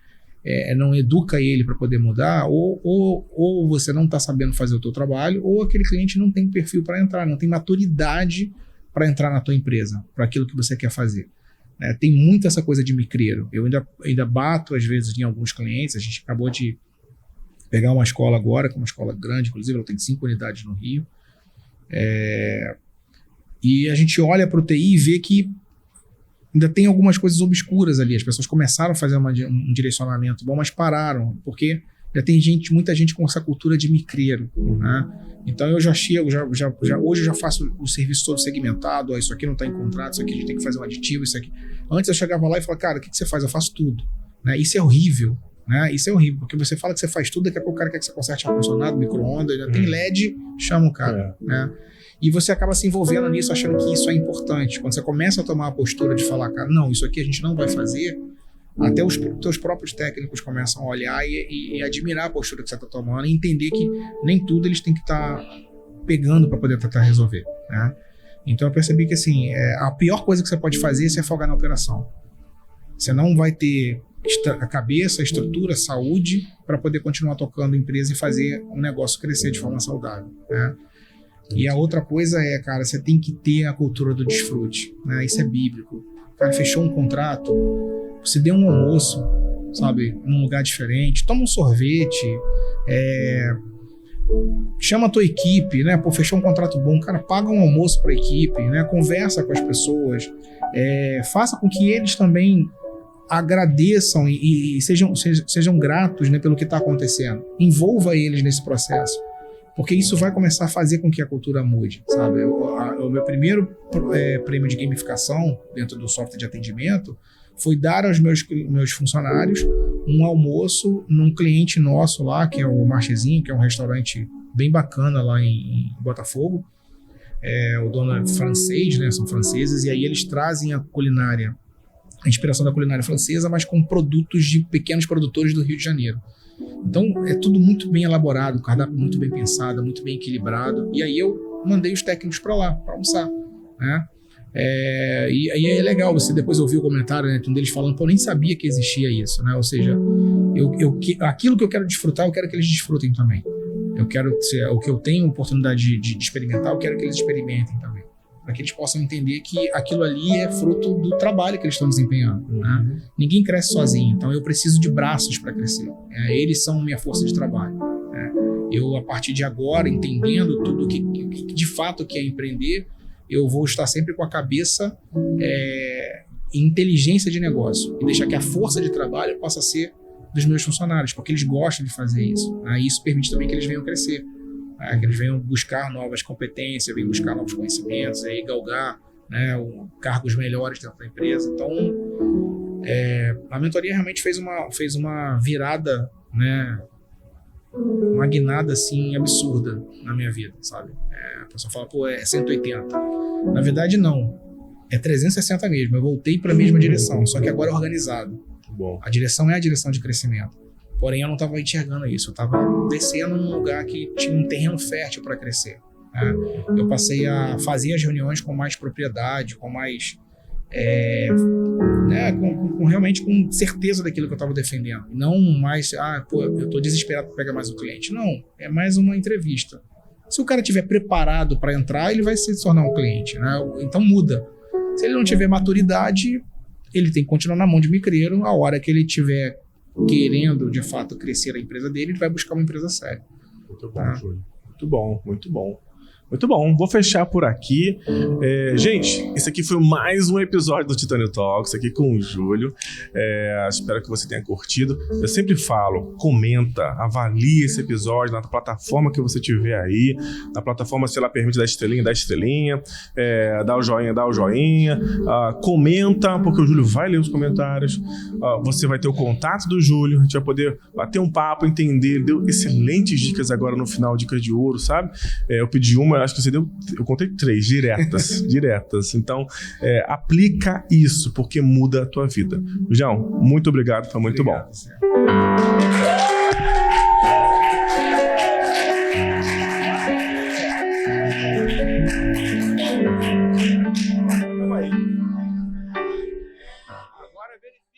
não educa ele para poder mudar, ou você não está sabendo fazer o teu trabalho, ou aquele cliente não tem perfil para entrar, não tem maturidade para entrar na tua empresa, para aquilo que você quer fazer. Tem muito essa coisa de micreiro. Eu ainda bato, às vezes, em alguns clientes. A gente acabou de pegar uma escola agora, que é uma escola grande, inclusive, ela tem 5 unidades no Rio. E a gente olha para o TI e vê que ainda tem algumas coisas obscuras ali. As pessoas começaram a fazer um direcionamento bom, mas pararam, porque já tem muita gente com essa cultura de micreiro, né? Então eu já chego, hoje eu já faço o serviço todo segmentado, isso aqui não está em contrato, isso aqui a gente tem que fazer um aditivo, isso aqui. Antes eu chegava lá e falava, cara, o que você faz? Eu faço tudo, né? Isso é horrível, né? Isso é horrível, porque você fala que você faz tudo, daqui a pouco o cara quer que você conserte ar-condicionado, micro-ondas, ainda tem LED, chama o cara, né? E você acaba se envolvendo nisso, achando que isso é importante. Quando você começa a tomar a postura de falar, cara, não, isso aqui a gente não vai fazer, até os teus próprios técnicos começam a olhar e admirar a postura que você está tomando e entender que nem tudo eles têm que estar pegando para poder tentar resolver, né? Então eu percebi que assim, a pior coisa que você pode fazer é se afogar na operação. Você não vai ter a cabeça, a estrutura, a saúde para poder continuar tocando a empresa e fazer um negócio crescer de forma saudável, né? E a outra coisa cara, você tem que ter a cultura do desfrute, né? Isso é bíblico. O cara fechou um contrato, você dê um almoço, sabe, num lugar diferente, toma um sorvete, chama a tua equipe, né? Fechou um contrato bom, cara, paga um almoço para a equipe, né? Conversa com as pessoas, faça com que eles também agradeçam e sejam gratos, né, pelo que está acontecendo. Envolva eles nesse processo, porque isso vai começar a fazer com que a cultura mude, sabe? O meu primeiro prêmio de gamificação dentro do software de atendimento foi dar aos meus funcionários um almoço num cliente nosso lá, que é o Marchezinho, que é um restaurante bem bacana lá em Botafogo. O dono é francês, né? São franceses, e aí eles trazem a culinária, a inspiração da culinária francesa, mas com produtos de pequenos produtores do Rio de Janeiro. Então é tudo muito bem elaborado, o cardápio muito bem pensado, muito bem equilibrado. E aí eu mandei os técnicos para lá, para almoçar, né? E aí é legal você depois ouvir o comentário, né, um deles falando, eu nem sabia que existia isso, né? Ou seja, aquilo que eu quero desfrutar, eu quero que eles desfrutem também. Eu quero o que eu tenho oportunidade de experimentar, eu quero que eles experimentem também, para que eles possam entender que aquilo ali é fruto do trabalho que eles estão desempenhando, né? Ninguém cresce sozinho, então eu preciso de braços para crescer. Eles são minha força de trabalho, né? Eu, a partir de agora, entendendo tudo que de fato que é empreender, eu vou estar sempre com a cabeça em inteligência de negócio e deixar que a força de trabalho possa ser dos meus funcionários, porque eles gostam de fazer isso, né? E isso permite também que eles venham crescer, né? Que eles venham buscar novas competências, venham buscar novos conhecimentos, aí galgar, né, cargos melhores dentro da empresa. Então, a mentoria realmente fez uma virada, né, uma guinada assim absurda na minha vida, sabe? A pessoa fala, é 180. Na verdade, não. É 360 mesmo. Eu voltei para a mesma direção, só que agora é organizado. Bom. A direção é a direção de crescimento. Porém, eu não estava enxergando isso. Eu estava descendo num lugar que tinha um terreno fértil para crescer. Né? Eu passei a fazer as reuniões com mais propriedade, com mais... realmente com certeza daquilo que eu estava defendendo. Não mais, eu estou desesperado para pegar mais um cliente. Não, é mais uma entrevista. Se o cara estiver preparado para entrar, ele vai se tornar um cliente. Né? Então muda. Se ele não tiver maturidade, ele tem que continuar na mão de micreiro. A hora que ele estiver querendo, de fato, crescer a empresa dele, ele vai buscar uma empresa séria. Muito bom, Júlio. Muito bom, muito bom. Muito bom, vou fechar por aqui. Gente, esse aqui foi mais um episódio do Titânio Talks, aqui com o Júlio. Espero que você tenha curtido. Eu sempre falo, comenta, avalie esse episódio na plataforma que você tiver aí. Na plataforma, se ela permite dar estrelinha, dá o joinha. Comenta, porque o Júlio vai ler os comentários. Você vai ter o contato do Júlio, a gente vai poder bater um papo, entender. Ele deu excelentes dicas agora no final, dicas de ouro, sabe? Eu pedi uma, acho que você deu, eu contei 3 diretas. Então, aplica isso, porque muda a tua vida. João, muito obrigado, foi muito bom. Agora verifica.